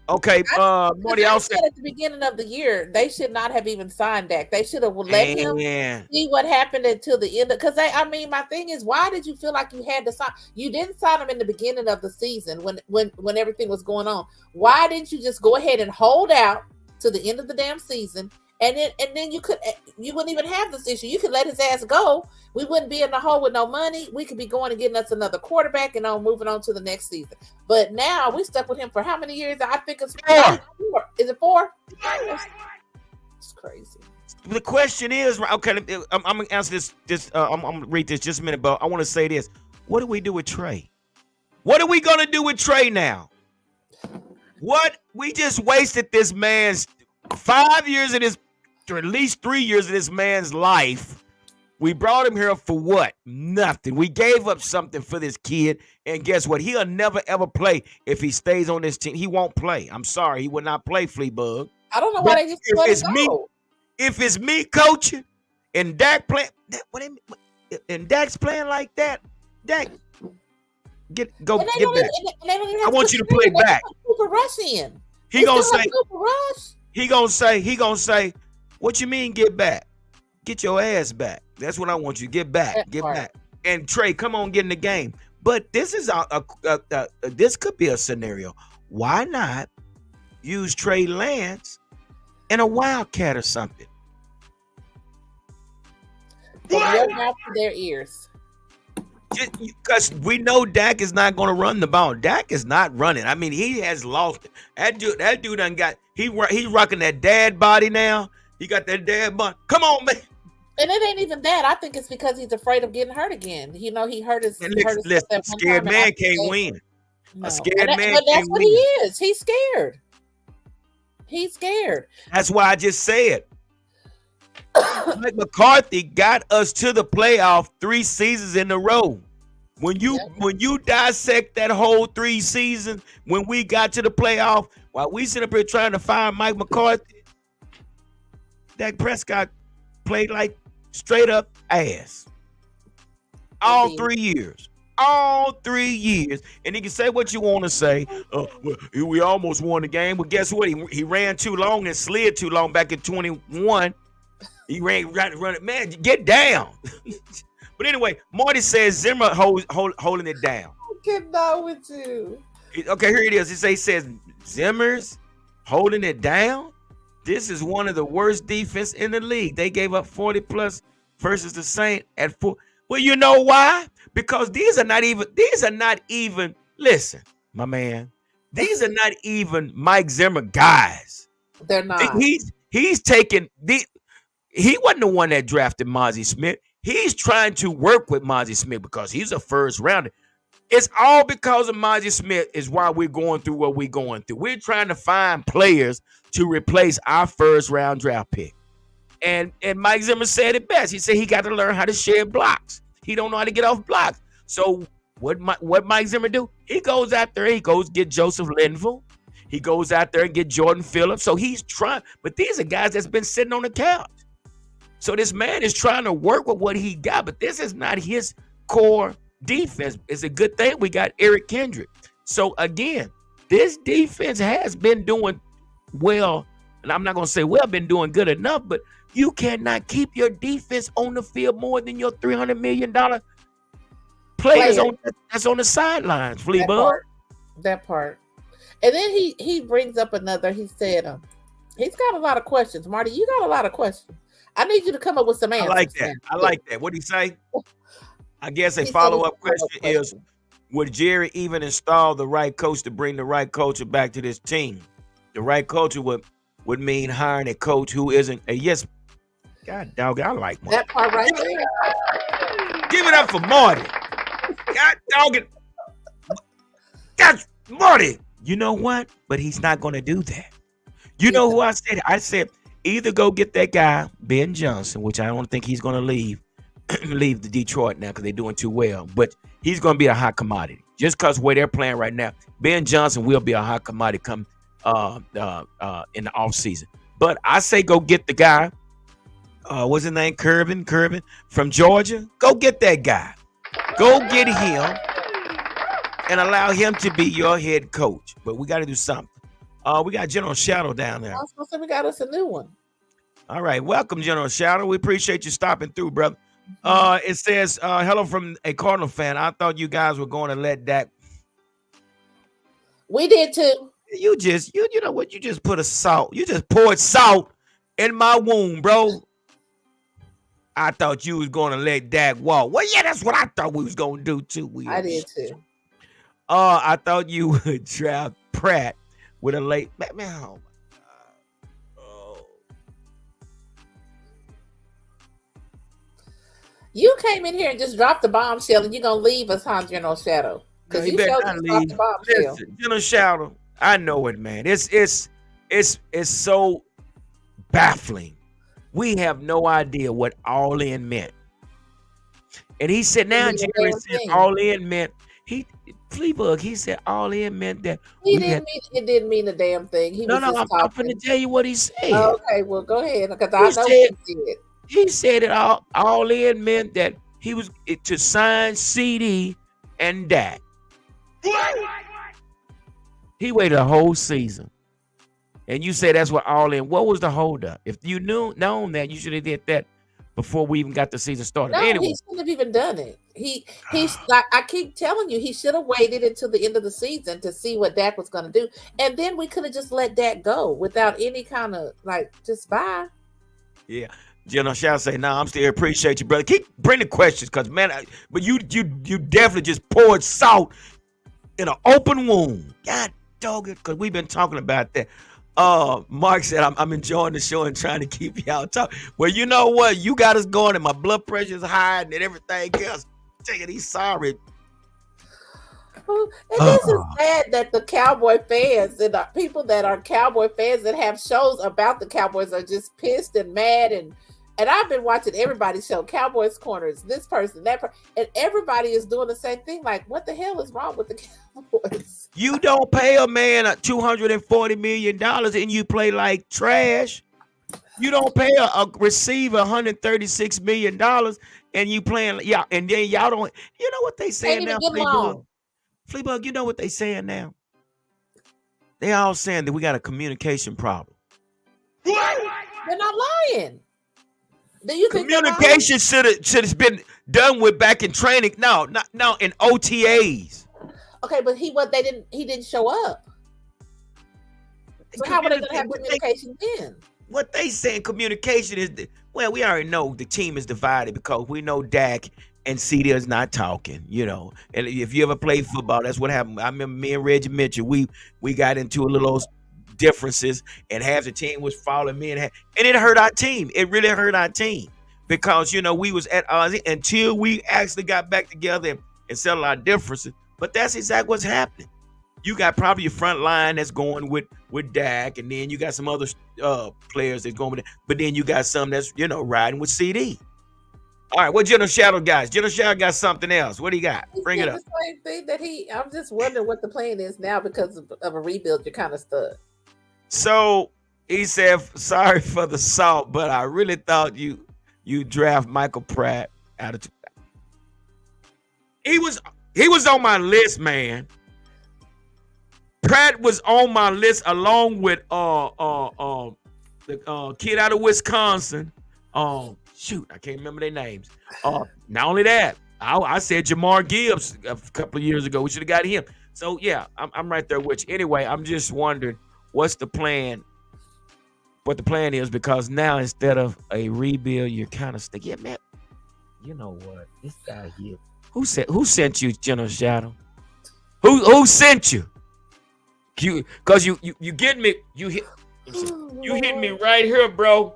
Okay, Marty, I I'll said say. at the beginning of the year, they should not have even signed Dak. They should have let him Man, see what happened until the end. Because I mean, my thing is, why did you feel like you had to sign? You didn't sign him in the beginning of the season when everything was going on. Why didn't you just go ahead and hold out to the end of the damn season? And then you wouldn't even have this issue. You could let his ass go. We wouldn't be in the hole with no money. We could be going and getting us another quarterback and moving on to the next season. But now we stuck with him for how many years? I think it's 4. Is it 4? It's crazy. the question is, okay, I'm gonna answer this. I'm gonna read this just a minute, but I want to say this. What do we do with Trey? What are we gonna do with Trey now? What? We just wasted this man's 5 years of his, or at least 3 years of this man's life. We brought him here for what? Nothing. We gave up something for this kid, and guess what? He'll never ever play if he stays on this team. He won't play. I'm sorry, he will not play, Fleabug. I don't know why they just let it go. If it's me coaching and Dak playing, and Dak's playing like that, Dak, get back. I want you to play back. Cooper Rush in. He gonna say, Cooper Rush. he gonna say, what you mean get back? Get your ass back. That's what I want you to get back. Get back. And Trey, come on, get in the game. But this is this could be a scenario. Why not use Trey Lance and a Wildcat or something? From your mouth to their ears. Because we know Dak is not going to run the ball. Dak is not running. I mean, he has lost it. That dude done got, he's rocking that dad body now. He got that dad body. Come on, man. And it ain't even that. I think it's because he's afraid of getting hurt again. You know, he hurt his. Listen, a scared man can't win. No. A scared man But that's can't what win. he is. He's scared. He's scared. That's why I just said Mike McCarthy got us to the playoff 3 seasons in a row. When you dissect that whole 3 seasons, when we got to the playoff, while we sit up here trying to find Mike McCarthy, Dak Prescott played like straight up ass. All 3 years. All 3 years. And you can say what you want to say. Well, we almost won the game. But guess what? He ran too long and slid too long back in 21. He ran it. Man, get down. But anyway, Marty says Zimmer holding it down. I cannot with you. Okay, here it is. He says Zimmer's holding it down. This is one of the worst defense in the league. They gave up 40 plus versus the Saints at 4. Well, you know why? Because these are not even, listen, my man, these are not even Mike Zimmer guys. They're not. He's taking he wasn't the one that drafted Mozzie Smith. He's trying to work with Mozzie Smith because he's a first rounder. It's all because of Mozzie Smith is why we're going through what we're going through. We're trying to find players to replace our first round draft pick. And Mike Zimmer said it best. He said he got to learn how to share blocks. He don't know how to get off blocks. So what Mike Zimmer do? He goes out there, he goes get Joseph Linville. He goes out there and get Jordan Phillips. So he's trying, but these are guys that's been sitting on the couch. So this man is trying to work with what he got, but this is not his core defense. It's a good thing we got Eric Kendrick. So again, this defense has been doing well, and I'm not going to say been doing good enough, but you cannot keep your defense on the field more than your $300 million players that's on the sidelines, Fleabug. That part. And then he brings up another, he said, he's got a lot of questions. Marty, you got a lot of questions. I need you to come up with some answers. I like that. What did he say? I guess a follow-up question is, would Jerry even install the right coach to bring the right culture back to this team? The right culture would mean hiring a coach who isn't a yes. God dog, I like Marty. That part right there. Give it up for Marty. God dog it. That's Marty. You know what? But he's not going to do that. You know who I said? I said, either go get that guy, Ben Johnson, which I don't think he's going to leave the Detroit now because they're doing too well. But he's going to be a hot commodity. Just because where they're playing right now, Ben Johnson will be a hot commodity come in the off season. But I say go get the guy. What's his name? Curvin from Georgia. Go get that guy. Go get him and allow him to be your head coach. But we got to do something. We got General Shadow down there. I was supposed to say we got us a new one. All right, welcome, General Shadow. We appreciate you stopping through, brother. It says, hello from a Cardinal fan. I thought you guys were going to let Dak. We did too. You know what? You just put you just poured salt in my wound, bro. I thought you was going to let Dak walk. Well, yeah, that's what I thought we was going to do too. I did too. I thought you would draft Pratt with a late man. Oh my God. Oh. You came in here and just dropped the bombshell, and you're gonna leave us, huh, General Shadow? Because you showed us dropped the bombshell. Listen, General Shadow, I know it, man. It's so baffling. We have no idea what all in meant. And he said now Jerry said all in meant Fleabug, he said all in meant that it didn't mean a damn thing. I'm going to tell you what he said. Okay, well go ahead, because I know he said. He said it all in meant that he was to sign CD and Dak. He waited a whole season. And you say that's what all in. What was the holdup? If you known that, you should have did that before we even got the season started. No, anyway, he shouldn't have even done it. He's like, I keep telling you, he should have waited until the end of the season to see what Dak was going to do, and then we could have just let Dak go without any kind of just bye. Yeah, General Shaw say, "No, I'm still appreciate you, brother. Keep bringing questions, cause man, but you definitely just poured salt in an open wound. God dog it, cause we've been talking about that." Mark said, I'm enjoying the show and trying to keep y'all talking. Well, you know what? You got us going and my blood pressure is high and everything else. Taking he's sorry. And this is sad that the Cowboy fans and the people that are Cowboy fans that have shows about the Cowboys are just pissed and mad. And I've been watching everybody's show, Cowboys Corners, this person, that person, and everybody is doing the same thing. Like, what the hell is wrong with the Cowboys? You don't pay a man $240 million and you play like trash. You don't pay a receiver $136 million and you playing, and then y'all don't, you know what they saying now, Fleabug, you know what they saying now? They all saying that we got a communication problem. They're not lying. Do you think communication should have been done with back in training? No, in OTAs. Okay, but he didn't show up. So how were they gonna have communication then? What they saying communication is we already know the team is divided because we know Dak and CD is not talking, And if you ever played football, that's what happened. I remember me and Reggie Mitchell, we got into a little differences, and half the team was following me, and it hurt our team. It really hurt our team because we was at odds until we actually got back together and settled our differences. But that's exactly what's happening. You got probably your front line that's going with Dak, and then you got some other players that's going with it. But then you got some that's riding with CD. All right, what General Shadow guys? General Shadow got something else. What do you got? Bring it up. The same thing that I'm just wondering what the plan is now because of a rebuild. You're kind of stuck. So he said, "Sorry for the salt, but I really thought you draft Michael Pratt out of." He was on my list, man. Pratt was on my list along with the kid out of Wisconsin. Shoot, I can't remember their names. Not only that, I said Jamar Gibbs a couple of years ago. We should have got him. So yeah, I'm right there with you. Anyway, I'm just wondering what's the plan. What the plan is, because now instead of a rebuild, you're kind of stuck. Yeah, man. You know what? This guy here. Who sent you, General Shadow? Who sent you? Because you get me. You hit me right here, bro.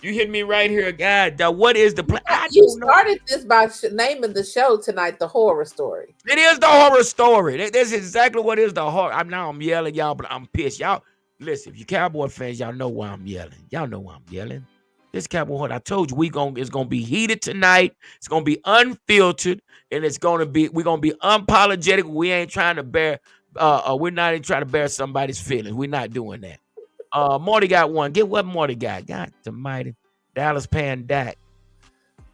You hit me right here, God. What is the plan? You started this by naming the show tonight, The Horror Story. It is the horror story. That's exactly what is the horror. I'm yelling, y'all, but I'm pissed. Y'all, listen, if you Cowboy fans, y'all know why I'm yelling. Y'all know why I'm yelling. This Cowboy Horror, I told you, it's gonna be heated tonight. It's gonna be unfiltered, and we're gonna be unapologetic. We ain't trying to We're not even trying to bear somebody's feelings. We're not doing that. Marty got one. Get what Marty got. God almighty. Dallas paying Dak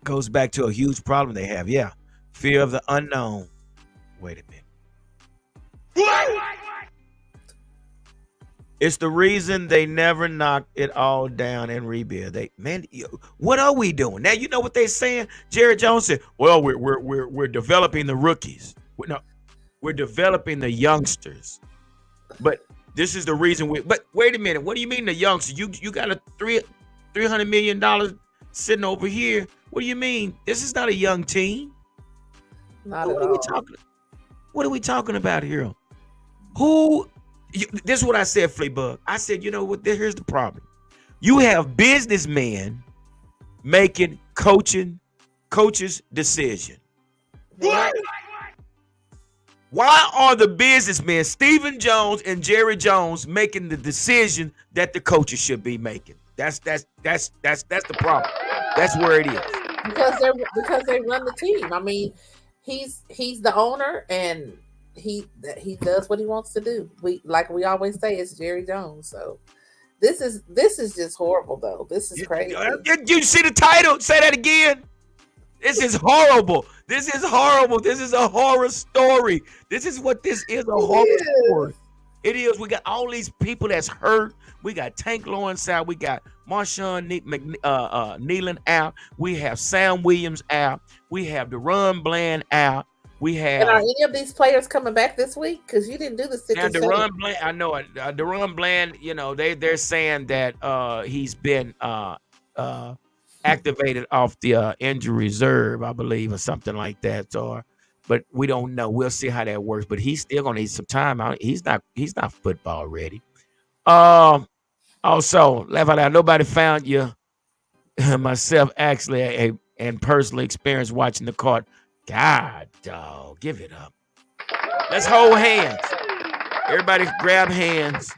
goes back to a huge problem they have. Yeah. Fear of the unknown. Wait a minute. It's the reason they never knock it all down and rebuild. What are we doing now? You know what they're saying? Jerry Jones said, "Well, we're developing the rookies. We're developing the youngsters." But this is the reason But wait a minute. What do you mean the youngsters? You got a $300 million sitting over here. What do you mean? This is not a young team. Not at all. What are we talking about here? This is what I said, Fleabug. I said, you know what? Here's the problem. You have businessmen making coaches' decision. What? Why are the businessmen, Stephen Jones and Jerry Jones, making the decision that the coaches should be making? That's the problem. That's where it is. Because they run the team. I mean, he's the owner and he does what he wants to do. We always say, it's Jerry Jones. So this is just horrible though. This is crazy. You see the title? Say that again. This is horrible. This is horrible. This is a horror story. This is what this is, a horror story. It is. We got all these people that's hurt. We got Tank Lawrence out. We got Marshawn Nealon out. We have Sam Williams out. We have DeRon Bland out. And are any of these players coming back this week? Because you didn't do the 6 and DeRon Bland. I know it. DeRon Bland. You know they're saying that he's been activated off the injury reserve, I believe, or something like that. But we don't know. We'll see how that works. But he's still gonna need some time out. He's not football ready. Also, laugh out loud. Nobody found you. Myself actually and personally experienced watching the court. God, dog, give it up. Let's hold hands. Everybody grab hands,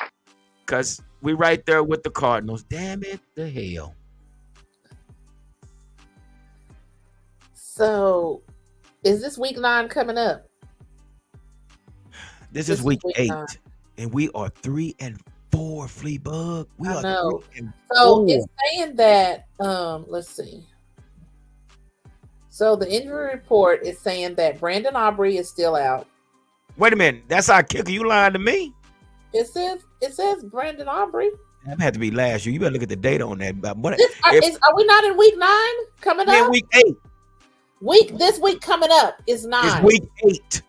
because we right there with the Cardinals. Damn it, the hell. So, is this week 9 coming up? This is week 8, and we are 3-4, Fleabug. We are 3-4. So it's saying that. Let's see. So the injury report is saying that Brandon Aubrey is still out. Wait a minute, that's our kicker. You lying to me? It says Brandon Aubrey. That had to be last year. You better look at the date on that. But are we not in week 9 coming up? Yeah, week 8. This week coming up is 9. It's week 8.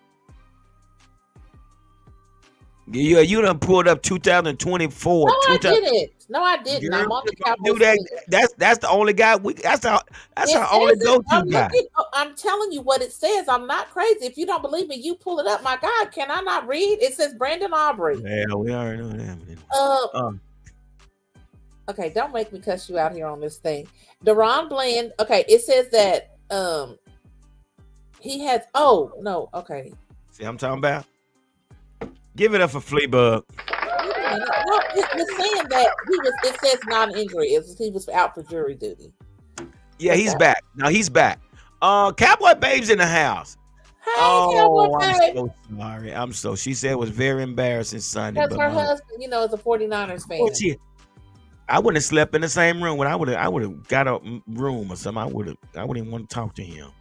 Yeah, you done pulled up 2024. No, I didn't. No, I didn't. I'm on the Cowboys. Do that. That's the only guy. That's our only go-to guy. I'm telling you what it says. I'm not crazy. If you don't believe me, you pull it up. My God, can I not read? It says Brandon Aubrey. Yeah, we already know that. Okay, don't make me cuss you out here on this thing. DeRon Bland. Okay, it says that he has. Oh no. Okay. See, I'm talking about. Give it up for Fleabug. No, it's saying that it says non-injury. He was out for jury duty. Yeah, he's back. No, he's back. Cowboy Babe's in the house. Hey, Cowboy Babe. I'm so sorry. She said it was very embarrassing Sunday. Because her husband, is a 49ers fan. I wouldn't have slept in the same room. I would have got a room or something. I wouldn't even want to talk to him.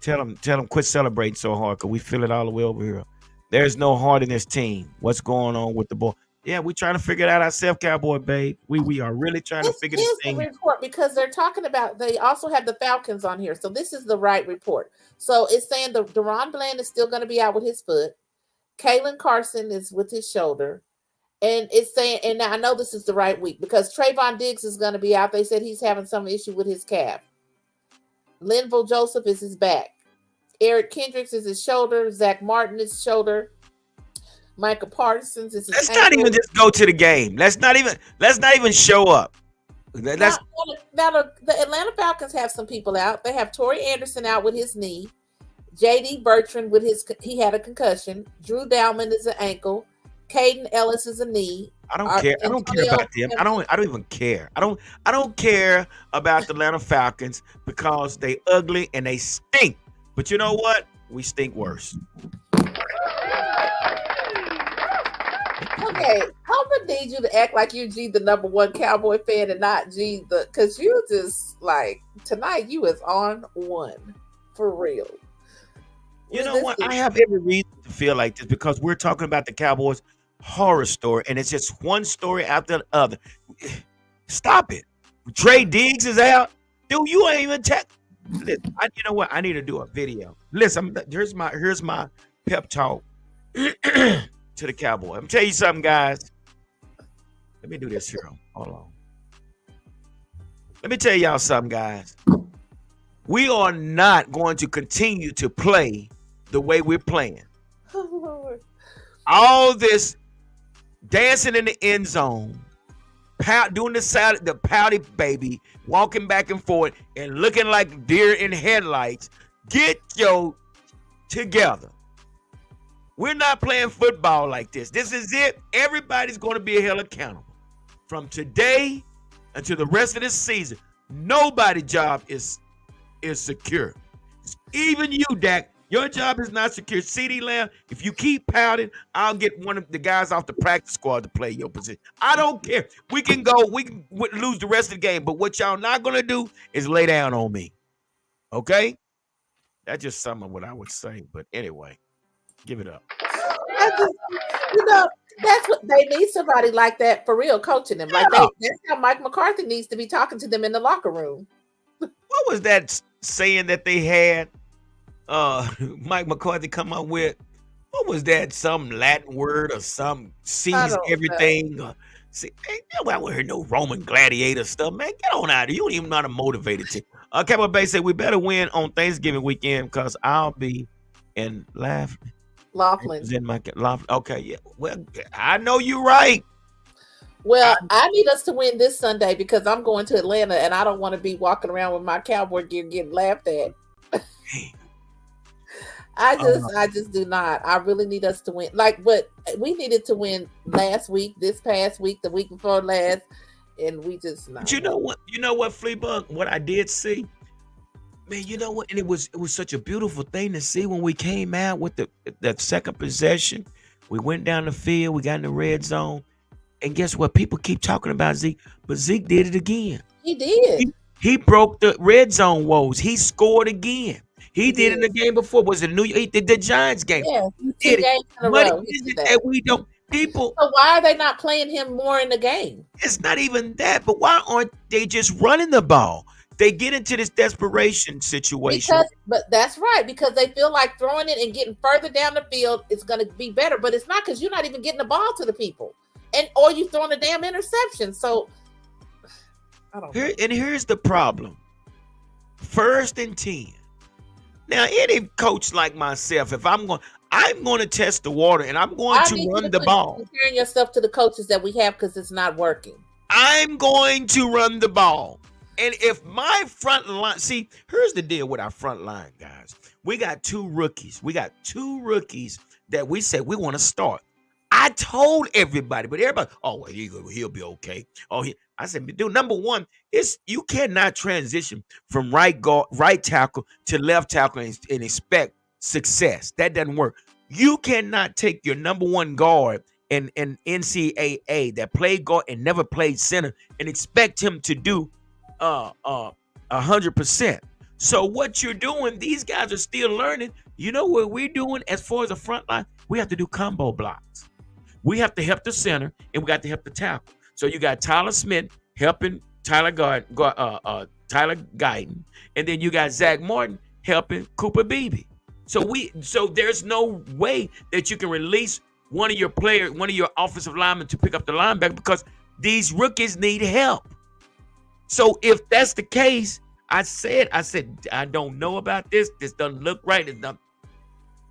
Tell him quit celebrating so hard, because we feel it all the way over here. There's no heart in this team. What's going on with the ball? Yeah, we're trying to figure it out ourselves, Cowboy Babe. We are really trying to figure this thing out. This is the report, because they're talking about, they also have the Falcons on here. So this is the right report. So it's saying the DeRon Bland is still going to be out with his foot. Kalen Carson is with his shoulder. And it's saying, and now I know this is the right week, because Trayvon Diggs is going to be out. They said he's having some issue with his calf. Linval Joseph is his back. Eric Kendricks is his shoulder. Zach Martin is his shoulder. Micah Parsons is his Let's ankle. not even just go to the game. Let's not even show up. Now the Atlanta Falcons have some people out. They have Torrey Anderson out with his knee. J.D. Bertrand he had a concussion. Drew Dalman is an ankle. Caden Ellis is a knee. I don't care. I don't care about them. I don't even care. I don't care about the Atlanta Falcons, because they ugly and they stink. But you know what? We stink worse. Okay, I'm gonna need you to act like you G the number one Cowboy fan and not G the because you just like tonight you is on one for real. You We know what? I listen. have every reason to feel like this because we're talking about the Cowboys horror story, and it's just one story after the other. Stop it. Trey Diggs is out. Dude, you ain't even check. Listen, you know what? I need to do a video. Listen, here's my pep talk to the Cowboy. I'm tell you something, guys. Let me do this here. Hold on. Let me tell y'all something, guys. We are not going to continue to play the way we're playing. Oh, Lord. All this dancing in the end zone, doing the pouty baby, walking back and forth and looking like deer in headlights. Get your together. We're not playing football like this. This is it. Everybody's going to be held accountable. From today until the rest of this season, nobody's job is secure. Even you, Dak, your job is not secure. CeeDee Lamb, if you keep pouting, I'll get one of the guys off the practice squad to play your position. I don't care. We can lose the rest of the game, but what y'all not going to do is lay down on me. Okay? That's just some of what I would say. But anyway, give it up. I just, that's what they need somebody like that for real coaching them. Like Yeah. that's how Mike McCarthy needs to be talking to them in the locker room. What was that saying that they had? Mike McCarthy come up with? What was that? Some Latin word or some sees everything? See, I won't hear no Roman gladiator stuff, man. Get on out of here. You don't even know how to motivate it. Cowboy Bay said we better win on Thanksgiving weekend because I'll be in Laughlin. in my Laughlin. Okay, yeah. Well, I know you're right. Well, I need us to win this Sunday because I'm going to Atlanta and I don't want to be walking around with my cowboy gear getting laughed at. I just do not. I really need us to win. But we needed to win last week, this past week, the week before last, and we just not. But you know what? You know what, Fleabug? What I did see, man. You know what? And it was such a beautiful thing to see when we came out with that second possession. We went down the field. We got in the red zone. And guess what? People keep talking about Zeke, but Zeke did it again. He did. He broke the red zone woes. He scored again. He did it in the game before. Was it He did the Giants game? Yeah, he did it. What is it that we don't? People. So why are they not playing him more in the game? It's not even that. But why aren't they just running the ball? They get into this desperation situation. But that's right, because they feel like throwing it and getting further down the field is going to be better. But it's not because you're not even getting the ball to the people. Or you throwing a damn interception. So I don't know. Here's the problem. 1st and 10. Now, any coach like myself, if I'm going to test the water and I'm going to run the ball. Comparing yourself to the coaches that we have because it's not working. I'm going to run the ball. And if my front line, see, here's the deal with our front line, guys. We got 2 rookies. That we said we want to start. I told everybody, but everybody, oh, well, he'll be okay. I said, dude, number one, you cannot transition from right tackle to left tackle and expect success. That doesn't work. You cannot take your number one guard in NCAA that played guard and never played center and expect him to do 100%. So what you're doing, these guys are still learning. You know what we're doing as far as the front line? We have to do combo blocks. We have to help the center, and we got to help the tackle. So you got Tyler Smith helping Tyler Guyton, and then you got Zach Martin helping Cooper Beebe. So there's no way that you can release one of your offensive linemen to pick up the linebacker because these rookies need help. So if that's the case, I said I don't know about this. This doesn't look right. It's not.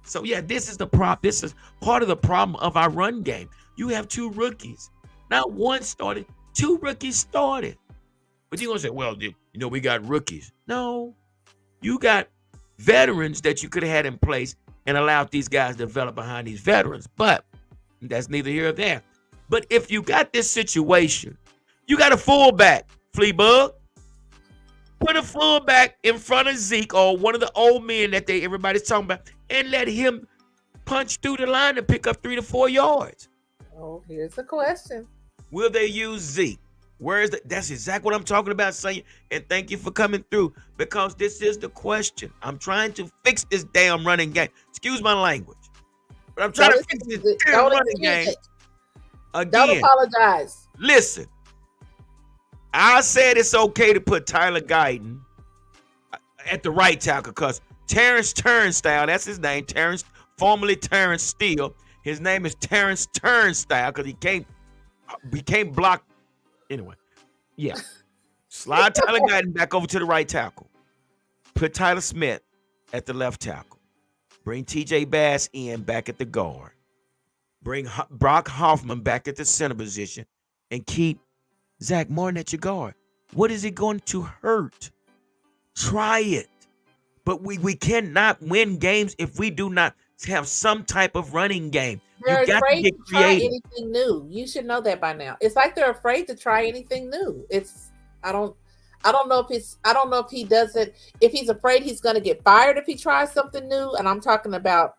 So, yeah, this is the problem. This is part of the problem of our run game. You have 2 rookies. Not one started. 2 rookies started. But you're going to say, well, we got rookies. No. You got veterans that you could have had in place and allowed these guys to develop behind these veterans. But that's neither here or there. But if you got this situation, you got a fullback, Fleabug. Put a fullback in front of Zeke or one of the old men that everybody's talking about and let him punch through the line and pick up 3 to 4 yards. Oh, here's the question. Will they use Zeke? Where is the? That's exactly what I'm talking about, saying. And thank you for coming through, because this is the question. I'm trying to fix this damn running game. Excuse my language, but I'm trying Don't to fix this excuse it. damn Don't running excuse game it. Don't again. apologize. Listen, I said it's okay to put Tyler Guyton at the right tackle because Terrence Turnstile, that's his name, Terrence, formerly Terrence Steele. His name is Terrence Turnstile because he can't block. Anyway, yeah. Slide Tyler Guyton back over to the right tackle. Put Tyler Smith at the left tackle. Bring TJ Bass in back at the guard. Bring Brock Hoffman back at the center position and keep Zach Martin at your guard. What is it going to hurt? Try it. But we cannot win games if we do not have some type of running game. They're You got to afraid get to try creative. anything new. You should know that by now. It's like they're afraid to try anything new. I don't know if he doesn't, if he's afraid he's going to get fired if he tries something new. And I'm talking about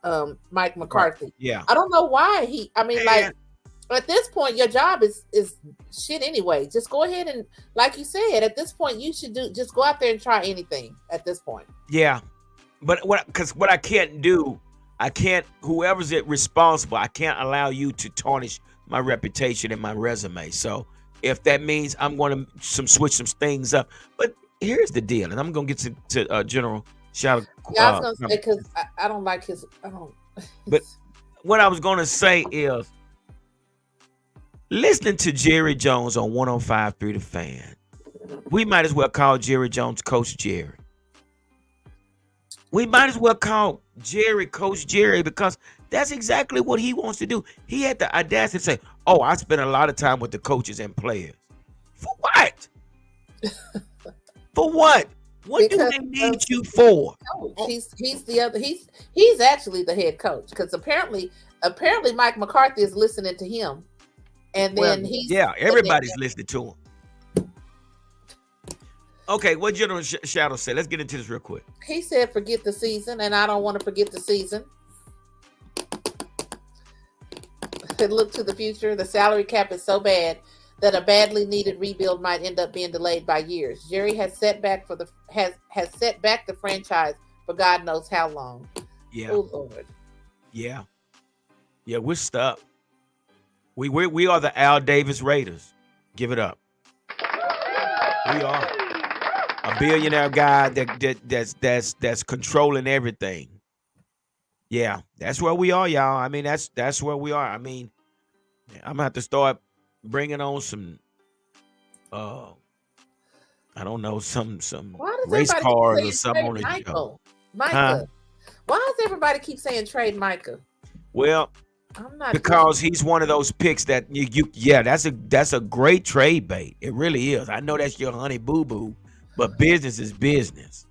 Mike McCarthy. Yeah. I don't know why like at this point your job is shit anyway. Just go ahead and, like you said, at this point you should just go out there and try anything at this point. Yeah. But what I can't do, whoever's responsible, I can't allow you to tarnish my reputation and my resume. So if that means I'm going to switch some things up, but here's the deal, and I'm going to get to General Shadow. Yeah, I was going to say, because I don't like his. I don't. But what I was going to say is, listening to Jerry Jones on 105.3 The Fan, we might as well call Jerry Jones Coach Jerry. We might as well call Jerry Coach Jerry, because that's exactly what he wants to do. He had the audacity to say, oh, I spent a lot of time with the coaches and players. For what? For what? What do they need you for? He's actually the head coach, because apparently Mike McCarthy is listening to him. And then everybody's listening to him. Okay, what General Shadow said? Let's get into this real quick. He said, forget the season, and I don't want to forget the season. Look to the future. The salary cap is so bad that a badly needed rebuild might end up being delayed by years. Jerry has set back the franchise for God knows how long. Yeah. Oh, Lord. Yeah. Yeah, we're stuck. We are the Al Davis Raiders. Give it up. We are a billionaire guy that's controlling everything. Yeah, that's where we are, y'all. I mean, that's where we are. I mean, I'm gonna have to start bringing on some, I don't know, some race cars or something on the show. Micah. Why does everybody keep saying trade Micah? Well, because he's one of those picks that that's a great trade bait. It really is. I know that's your honey boo boo, but business is business.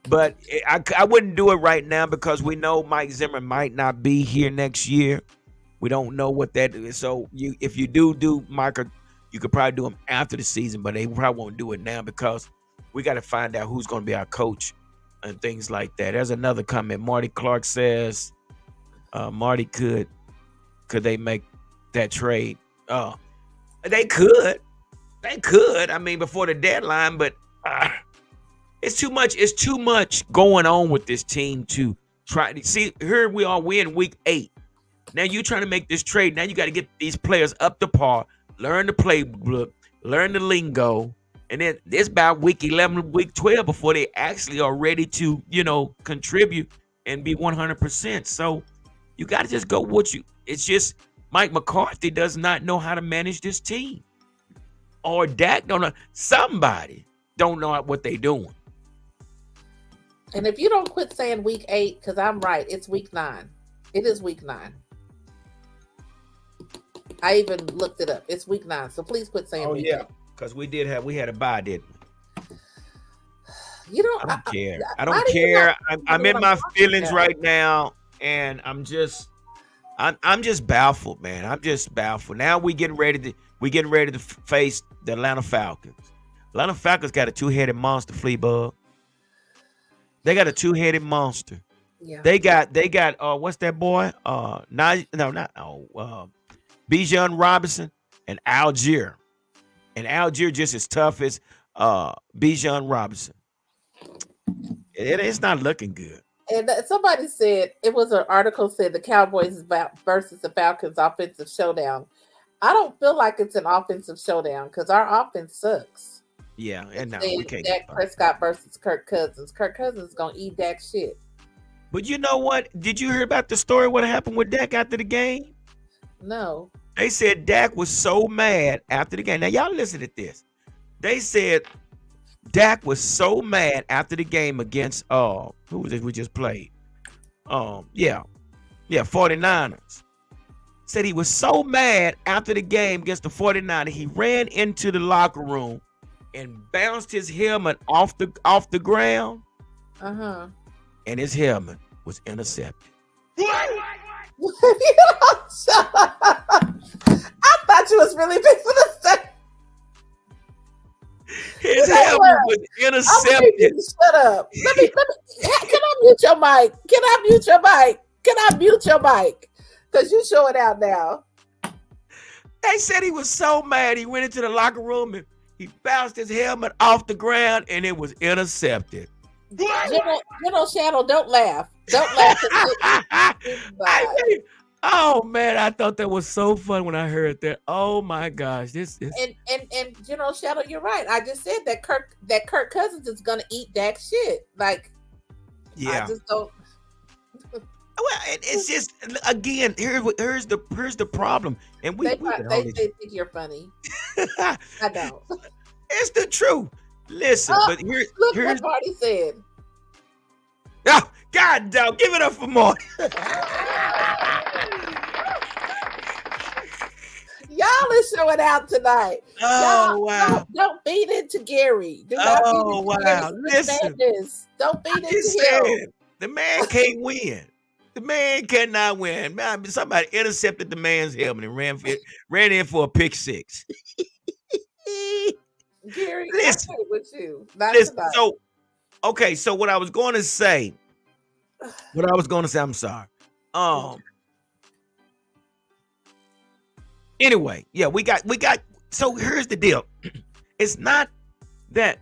But I wouldn't do it right now because we know Mike Zimmer might not be here next year. We don't know what that is. So if you do Micah, you could probably do him after the season, but they probably won't do it now because we got to find out who's going to be our coach and things like that. There's another comment. Marty Clark says, Marty, could they make that trade? They could. I mean, before the deadline, but it's too much. It's too much going on with this team to try to see. Here we are. We're in week 8. Now you're trying to make this trade. Now you got to get these players up to par, learn the playbook, learn the lingo, and then it's about week 11, week 12 before they actually are ready to, contribute and be 100%. So you got to just go it's just Mike McCarthy does not know how to manage this team. Or Dak don't know. Somebody don't know what they doing. And if you don't quit saying week 8, because I'm right, it's week 9. It is week 9. I even looked it up. It's week 9. So please quit saying week 8. Because we had a bye, didn't we? You know, I don't care. I don't care. I'm in my feelings right now, and I'm just baffled, man. I'm just baffled. Now we getting ready to face the Atlanta Falcons. Atlanta Falcons got a 2-headed monster, flea bug. They got a 2-headed monster. Yeah. They got what's that boy? Bijan Robinson, and Algier. And Algier just as tough as Bijan Robinson. It's not looking good. And somebody said it was an article said the Cowboys versus the Falcons offensive showdown. I don't feel like it's an offensive showdown because our offense sucks. Yeah, and now Saying we can't. Dak Prescott versus Kirk Cousins. Kirk Cousins is gonna eat Dak shit. But you know what? Did you hear about the story? What happened with Dak after the game? No. They said Dak was so mad after the game. Now y'all listen to this. They said Dak was so mad after the game against who was it we just played? 49ers. Said he was so mad after the game against the 49ers, he ran into the locker room and bounced his helmet off the ground. Uh-huh. And his helmet was intercepted. Shut up. I thought you was really big for the say. His helmet was intercepted. Shut up. Let me. Can I mute your mic? Can I mute your mic? Because you show it out now. They said he was so mad he went into the locker room and he bounced his helmet off the ground and it was intercepted. General Shadow, don't laugh. Don't laugh. Oh man, I thought that was so fun when I heard that. Oh my gosh, this is and General Shadow, you're right. I just said that Kirk Cousins is gonna eat that shit. Like, yeah. I just don't. Well, it's just again here's the problem, and they think you're funny. I don't. It's the truth. Listen, but here's what Marty said. Oh, God damn, give it up for Marty. Y'all is showing out tonight. Oh, wow. Don't feed into Gary. Do not feed into wow. Gary. Listen. Don't feed into him. The man can't win. The man cannot win. Man, somebody intercepted the man's helmet and ran in for a pick six. Gary, listen, I'm with you. So what I was going to say, I'm sorry. Anyway, yeah, we got. So here's the deal. It's not that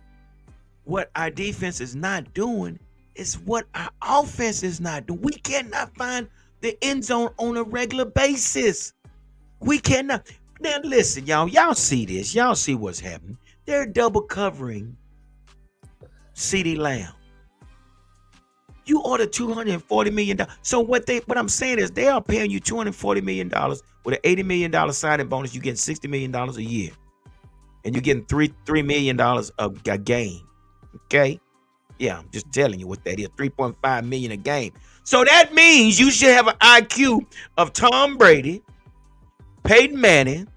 what our defense is not doing. It's what our offense is not doing. We cannot find the end zone on a regular basis. We cannot. Now listen, y'all. Y'all see this. Y'all see what's happening. They're double covering CeeDee Lamb. You ordered $240 million. So what I'm saying is they are paying you $240 million with an $80 million signing bonus. You're getting $60 million a year. And you're getting $3 million a game. Okay? Yeah, I'm just telling you what that is. $3.5 million a game. So that means you should have an IQ of Tom Brady, Peyton Manning,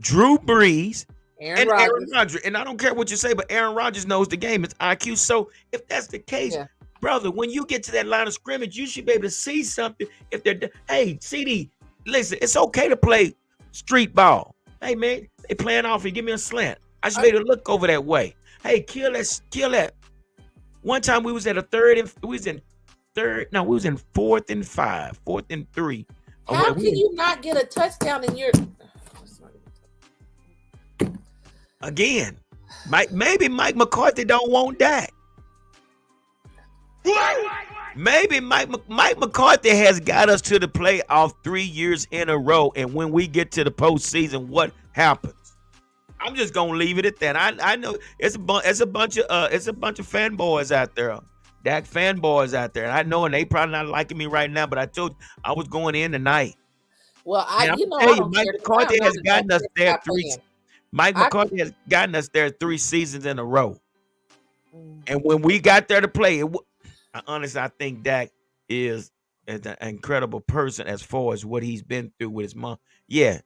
Drew Brees, and Aaron Rodgers. And I don't care what you say, but Aaron Rodgers knows the game. It's IQ. So if that's the case, brother, when you get to that line of scrimmage, you should be able to see something. If they're, hey, CD, listen, it's okay to play street ball. Hey, man, they playing off and give me a slant. I should be able to look over that way. Hey, kill that. One time we was at we was in 4th and 5, 4th and 3. How can you not get a touchdown in your... Again, maybe Mike McCarthy don't want Dak. Maybe Mike McCarthy has got us to the playoff 3 years in a row, and when we get to the postseason, what happens? I'm just gonna leave it at that. I know it's a bunch of fanboys out there, Dak fanboys out there, and I know, and they probably not liking me right now. But I told you I was going in tonight. Well, Mike McCarthy has gotten us there McCarthy has gotten us there 3 seasons in a row, and when we got there to play, honestly, I think Dak is an incredible person as far as what he's been through with his mom. Yeah,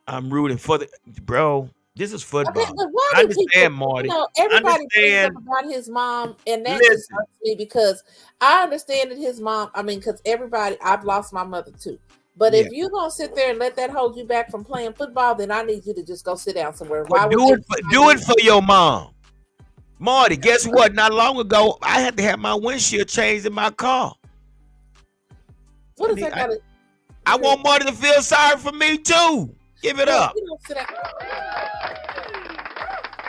I'm rooting for bro. This is football. Okay, I understand, Marty. Everybody brings up about his mom, and that just hurts me because I understand that his mom. I mean, because I've lost my mother too. But if you're gonna sit there and let that hold you back from playing football, then I need you to just go sit down somewhere. Do it for your mom, Marty. Guess what? Not long ago, I had to have my windshield changed in my car. What is that got to? I want Marty to feel sorry for me too. Give it up. You don't sit down.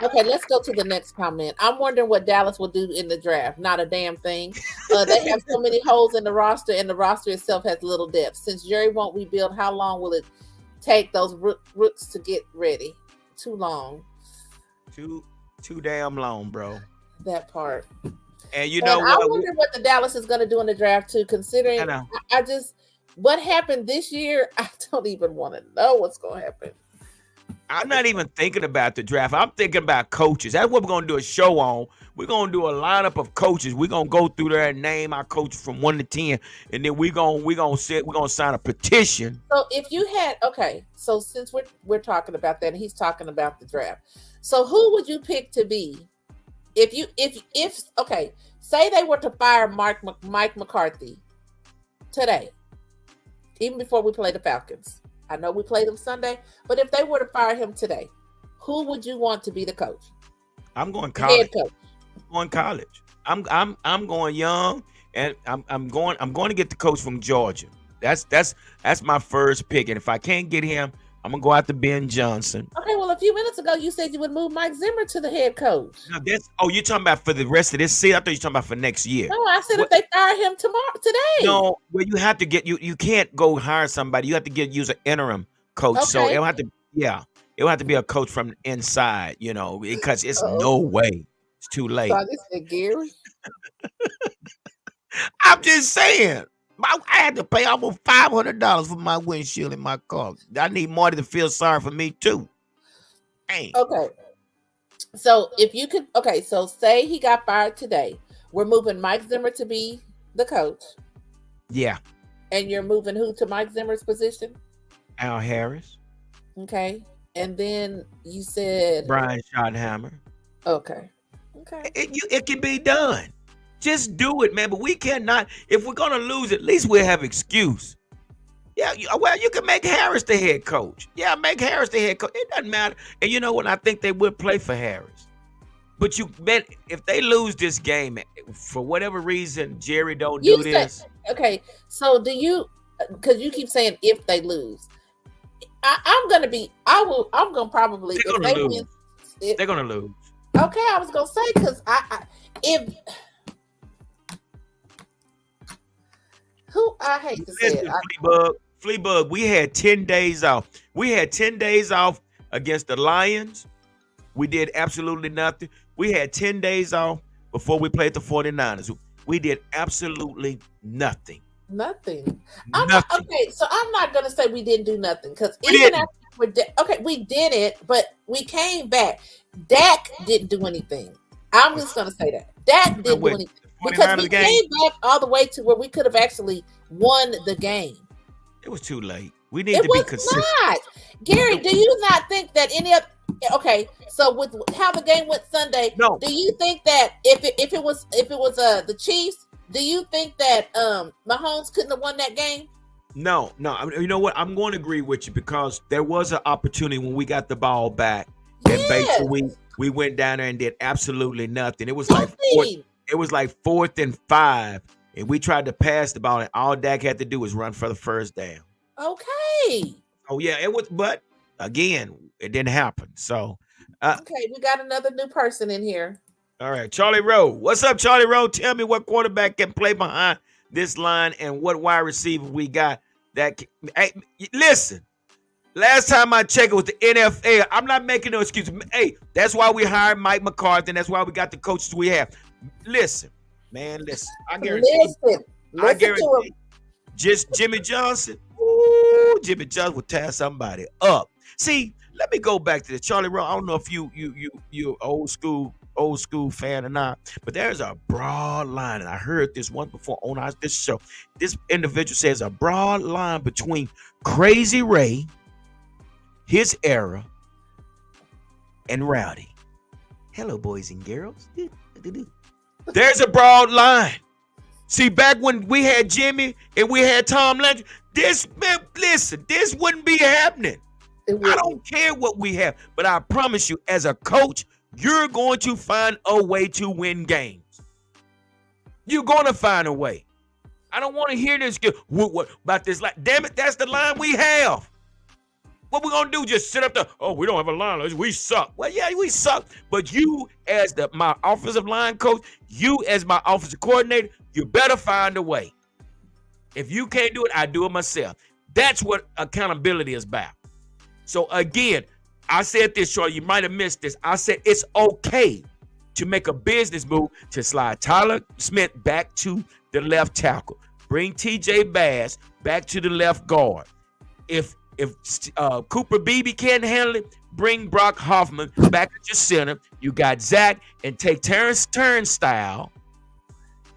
Okay, let's go to the next comment. I'm wondering what Dallas will do in the draft. Not a damn thing. They have so many holes in the roster, and the roster itself has little depth. Since Jerry won't rebuild, how long will it take those rooks to get ready? Too long. Too damn long, bro. That part. And you know I what? wonder what the Dallas is going to do in the draft too. Considering I just what happened this year, I don't even want to know what's going to happen. I'm not even thinking about the draft. I'm thinking about coaches. That's what we're gonna do a show on. We're gonna do a lineup of coaches. We're gonna go through there and name our coaches from 1 to 10, and then we're gonna sign a petition. So if you had so since we're talking about that, and he's talking about the draft, so who would you pick to be if say they were to fire Mike McCarthy today, even before we play the Falcons? I know we play them Sunday, but if they were to fire him today, who would you want to be the coach? I'm going college. Head coach. I'm going college. I'm going young, and I'm going to get the coach from Georgia. That's my first pick, and if I can't get him, I'm gonna go out to Ben Johnson. Okay, well, a few minutes ago you said you would move Mike Zimmer to the head coach. No, you're talking about for the rest of this season? I thought you were talking about for next year. No, I said if they fire him today. No, well, you have to get you can't go hire somebody. You have to use an interim coach. Okay. So it'll have to be a coach from inside, because it's no way. It's too late. So this is Gary. I'm just saying. I had to pay almost $500 for my windshield in my car. I need Marty to feel sorry for me too. Dang. Okay. So if you could, so say he got fired today. We're moving Mike Zimmer to be the coach. Yeah. And you're moving who to Mike Zimmer's position? Al Harris. Okay. And then you said Brian Schottenheimer. Okay. It can be done. Just do it, man. But we cannot. If we're gonna lose, at least we'll have excuse. Yeah, well, you can make Harris the head coach. Yeah, make Harris the head coach. It doesn't matter. And you know what? I think they would play for Harris. But you bet if they lose this game for whatever reason, Jerry don't do this. Okay, so do you? Because you keep saying if they lose, I'm gonna probably they're gonna lose. They're gonna lose. Okay, I was gonna say because I hate to say it. Fleabug, we had 10 days off. We had 10 days off against the Lions. We did absolutely nothing. We had 10 days off before we played the 49ers. We did absolutely nothing. Nothing. Okay, so I'm not going to say we didn't do nothing because even after we did it, but we came back. Dak didn't do anything. I'm just going to say that. Dak didn't do anything. Because we came back all the way to where we could have actually won the game. It was too late. We need to be consistent. Not. Gary, do you not think that any of so with how the game went Sunday, do you think that if it was the Chiefs, do you think that Mahomes couldn't have won that game? No. You know what? I'm going to agree with you because there was an opportunity when we got the ball back and basically we went down there and did absolutely nothing. It was like 4th and 5, and we tried to pass the ball, and all Dak had to do was run for the first down. Okay. Oh yeah, it was, but again, it didn't happen. So, okay, we got another new person in here. All right, Charlie Rowe. What's up, Charlie Rowe? Tell me what quarterback can play behind this line, and what wide receiver we got that. Hey, listen. Last time I checked it with the NFL, I'm not making no excuses. Hey, that's why we hired Mike McCarthy, and that's why we got the coaches we have. Listen, man, listen. I guarantee just Jimmy Johnson. Ooh, Jimmy Johnson would tear somebody up. See, let me go back to the Charlie Rowe. I don't know if you old school fan or not, but there's a broad line, and I heard this one before on this show. This individual says a broad line between Crazy Ray, his era, and Rowdy. Hello, boys and girls. There's a broad line. See, back when we had Jimmy and we had Tom Landry, this wouldn't be happening. I don't care what we have, but I promise you, as a coach, you're going to find a way to win games. You're going to find a way. I don't want to hear this. What about this line? Damn it, that's the line we have. What we gonna do? Just sit up there? Oh, we don't have a line. We suck. Well, yeah, we suck. But you, as my offensive line coach, you as my offensive coordinator, you better find a way. If you can't do it, I do it myself. That's what accountability is about. So again, I said this, Troy. You might have missed this. I said it's okay to make a business move to slide Tyler Smith back to the left tackle, bring TJ Bass back to the left guard. If Cooper Beebe can't handle it, bring Brock Hoffman back at your center. You got Zach, and take Terrence Turnstile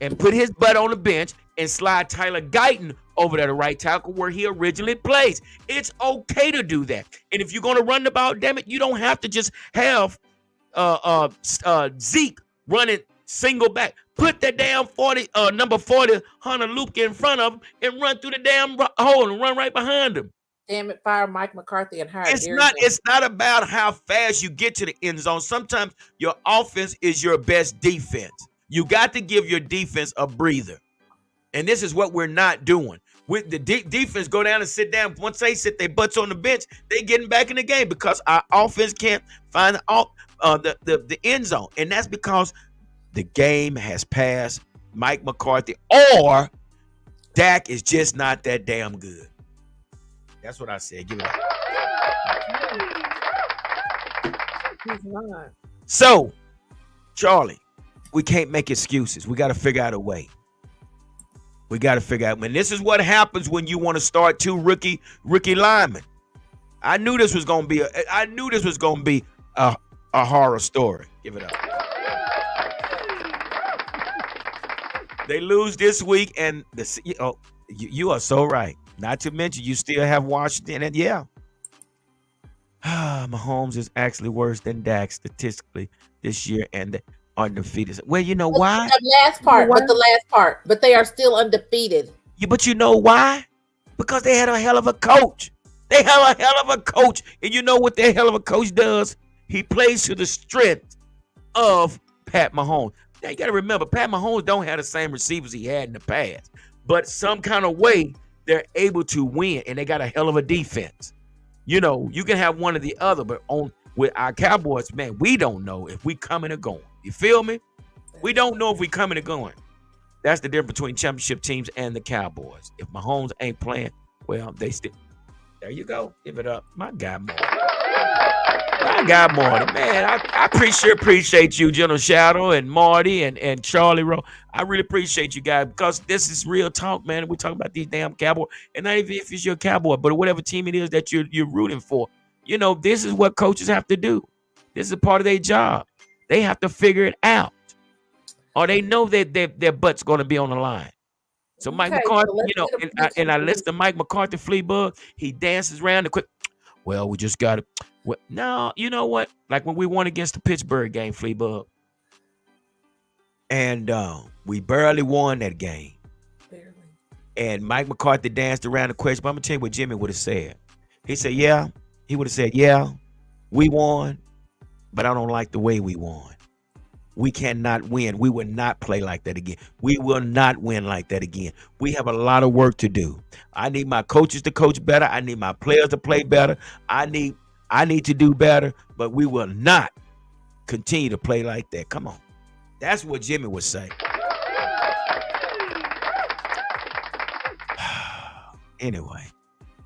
and put his butt on the bench and slide Tyler Guyton over to the right tackle where he originally plays. It's okay to do that. And if you're going to run the ball, damn it, you don't have to just have Zeke running single back. Put that damn number 40 Hunter Luke in front of him and run through the damn hole and run right behind him. Damn it, fire Mike McCarthy and hire. It's not about how fast you get to the end zone. Sometimes your offense is your best defense. You got to give your defense a breather. And this is what we're not doing. With the defense go down and sit down. Once they sit their butts on the bench, they getting back in the game because our offense can't find the end zone. And that's because the game has passed Mike McCarthy, or Dak is just not that damn good. That's what I said. Give it up. He's not. So, Charlie, we can't make excuses. We got to figure out a way. We got to figure out. And this is what happens when you want to start two rookie linemen. I knew this was going to be a horror story. Give it up. They lose this week, and you are so right. Not to mention, you still have Washington, and Mahomes is actually worse than Dak statistically this year, and the undefeated. Well, you know why? The last part, but they are still undefeated. Yeah, but you know why? Because they had a hell of a coach. They have a hell of a coach, and you know what that hell of a coach does? He plays to the strength of Pat Mahomes. Now you got to remember, Pat Mahomes don't have the same receivers he had in the past, but some kind of way they're able to win, and they got a hell of a defense. You know, you can have one or the other, but with our Cowboys, man, we don't know if we coming or going. You feel me? We don't know if we coming or going. That's the difference between championship teams and the Cowboys. If Mahomes ain't playing, well, they still. There you go. Give it up. My guy, Marty. Man, I appreciate you, General Shadow and Marty and Charlie Rowe. I really appreciate you guys because this is real talk, man. We talk about these damn Cowboys, and not even if it's your Cowboy, but whatever team it is that you're rooting for. You know, this is what coaches have to do. This is a part of their job. They have to figure it out, or they know that their butt's going to be on the line. So Mike McCarthy, and I listen to Mike McCarthy, flea bug. He dances around the quick. Well, we just got to. Well, no, you know what? Like when we won against the Pittsburgh game, flea bug, and we barely won that game. Barely. And Mike McCarthy danced around the question. But I'm gonna tell you what Jimmy would have said. He said, "Yeah." He would have said, "Yeah, we won, but I don't like the way we won. We cannot win. We will not play like that again. We will not win like that again. We have a lot of work to do. I need my coaches to coach better. I need my players to play better. I need to do better, but we will not continue to play like that." Come on. That's what Jimmy would say. Anyway.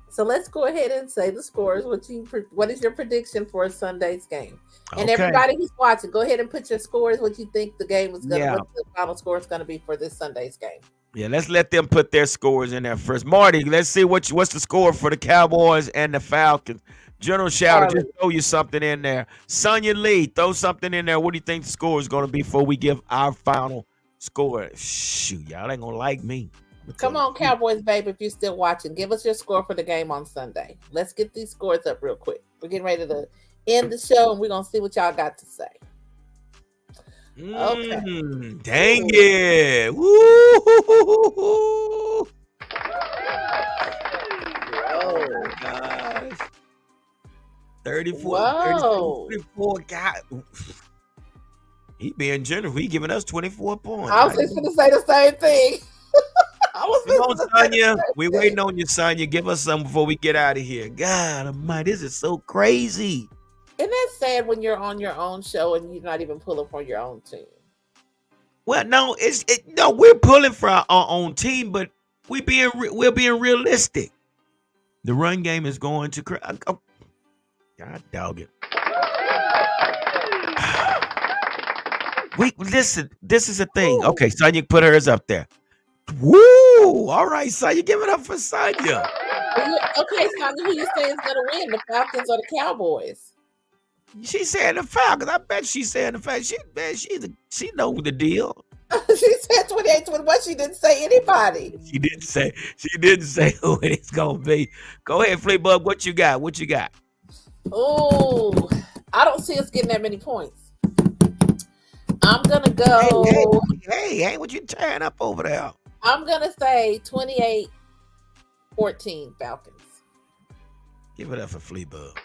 So let's go ahead and say the scores. What is your prediction for Sunday's game? And everybody who's watching, go ahead and put your scores. What you think the game is going to? What the final score is going to be for this Sunday's game? Yeah, let's let them put their scores in there first. Marty, let's see what's the score for the Cowboys and the Falcons. General Shadow, just throw you something in there. Sonya Lee, throw something in there. What do you think the score is going to be before we give our final score? Shoot, y'all ain't going to like me. Come on, Cowboys, baby, if you're still watching, give us your score for the game on Sunday. Let's get these scores up real quick. We're getting ready to end the show, and we're going to see what y'all got to say. Okay. Dang it. Woo! Oh, gosh. 34, God. He being generous. He giving us 24 points. I was just going to say the same thing. was Come on, listening to the Sonya. same We thing. waiting on you, Sonya. Give us something before we get out of here. God Almighty, this is so crazy. Isn't that sad when you're on your own show and you're not even pulling for your own team? Well, no, no. We're pulling for our own team, but we're being realistic. The run game is going to. Oh, God dog it. Listen. This is a thing. Ooh. Okay, Sonya, put hers up there. Woo! All right, Sonya, give it up for Sonya. Okay, Sonya, who you say is going to win, the Falcons or the Cowboys? She saying the Falcons. I bet she's saying the Falcons. She know the deal. She said 28-21. She didn't say anybody. She didn't say who it's gonna be. Go ahead, Fleabug. What you got? What you got? Oh, I don't see us getting that many points. I'm gonna go. Hey, what you tearing up over there? I'm gonna say 28-14 Falcons. Give it up for Fleabug.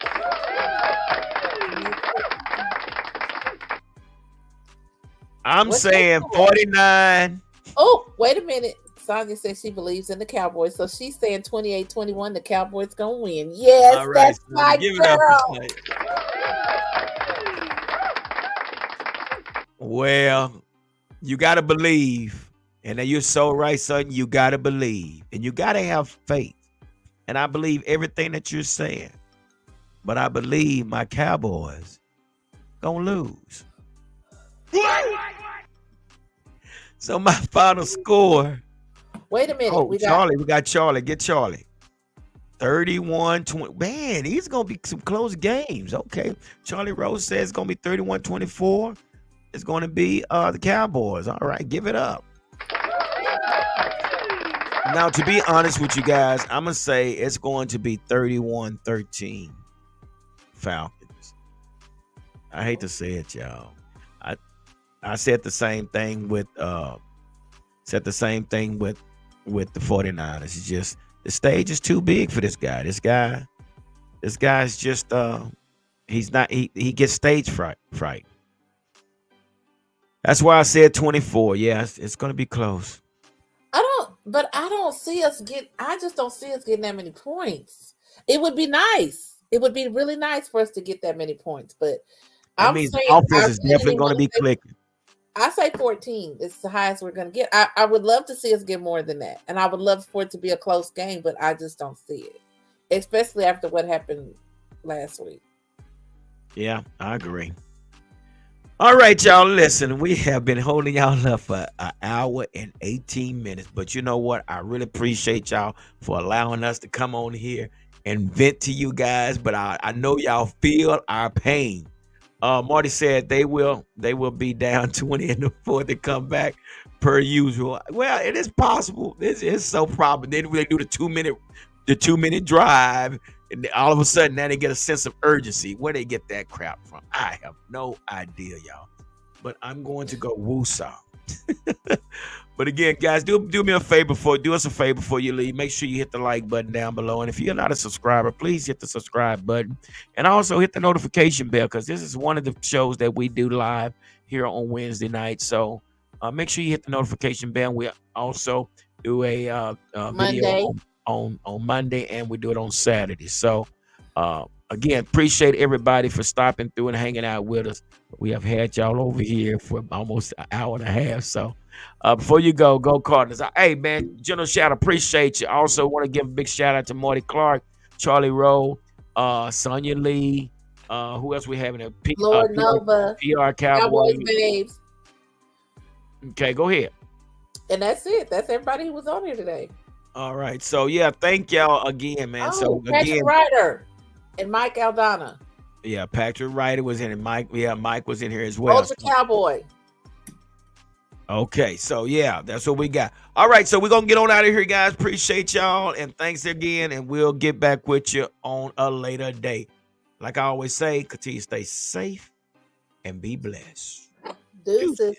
I'm saying 49. Oh, wait a minute. Sonya says she believes in the Cowboys, so she's saying 28-21. The Cowboys gonna win. Yes, All right, that's my give it girl. up for Sonya. Well, you gotta believe, and you're so right, son. You gotta believe, and you gotta have faith. And I believe everything that you're saying, but I believe my Cowboys gonna lose. So my final score. Wait a minute. Oh, we got Charlie. Get Charlie. 31-20. Man, these going to be some close games. Okay. Charlie Rose says it's going to be 31-24. It's going to be the Cowboys. All right. Give it up. Now, to be honest with you guys, I'm going to say it's going to be 31-13 Falcons. I hate to say it, y'all. I said the same thing with the 49ers. It's just the stage is too big for this guy. This guy's just he gets stage fright. That's why I said 24. Yeah, it's gonna be close. I just don't see us getting that many points. It would be nice. It would be really nice for us to get that many points, but That means the offense is definitely going to be clicking. I say 14 is the highest we're going to get. I would love to see us get more than that. And I would love for it to be a close game, but I just don't see it. Especially after what happened last week. Yeah, I agree. All right, y'all. Listen, we have been holding y'all up for an hour and 18 minutes. But you know what? I really appreciate y'all for allowing us to come on here and vent to you guys. But I know y'all feel our pain. Marty said they will be down 20 in the fourth and come back per usual. Well, it is possible. It's so probable. Then they do the 2-minute drive, and all of a sudden now they get a sense of urgency. Where they get that crap from, I have no idea, y'all. But I'm going to go woosah. But again, guys, do me a favor do us a favor before you leave. Make sure you hit the like button down below. And if you're not a subscriber, please hit the subscribe button. And also hit the notification bell, because this is one of the shows that we do live here on Wednesday night. So make sure you hit the notification bell. We also do a video on Monday, and we do it on Saturday. So again, appreciate everybody for stopping through and hanging out with us. We have had y'all over here for almost an hour and a half. So before you go Cardinals. Hey, man, General Shout, appreciate you. Also want to give a big shout out to Marty Clark, Charlie Rowe, Sonya Lee. Who else we having? Lord Nova, PR Cowboys. Babes. Okay, go ahead. And that's it. That's everybody who was on here today. All right. So, yeah, thank y'all again, man. Patrick Ryder and Mike Aldana. Yeah, Patrick Ryder was in, and Mike was in here as well. Ultra Cowboy. Okay, so yeah, that's what we got. All right, so we're gonna get on out of here, guys. Appreciate y'all, and thanks again, and we'll get back with you on a later date. Like I always say, continue to stay safe and be blessed. Deuces.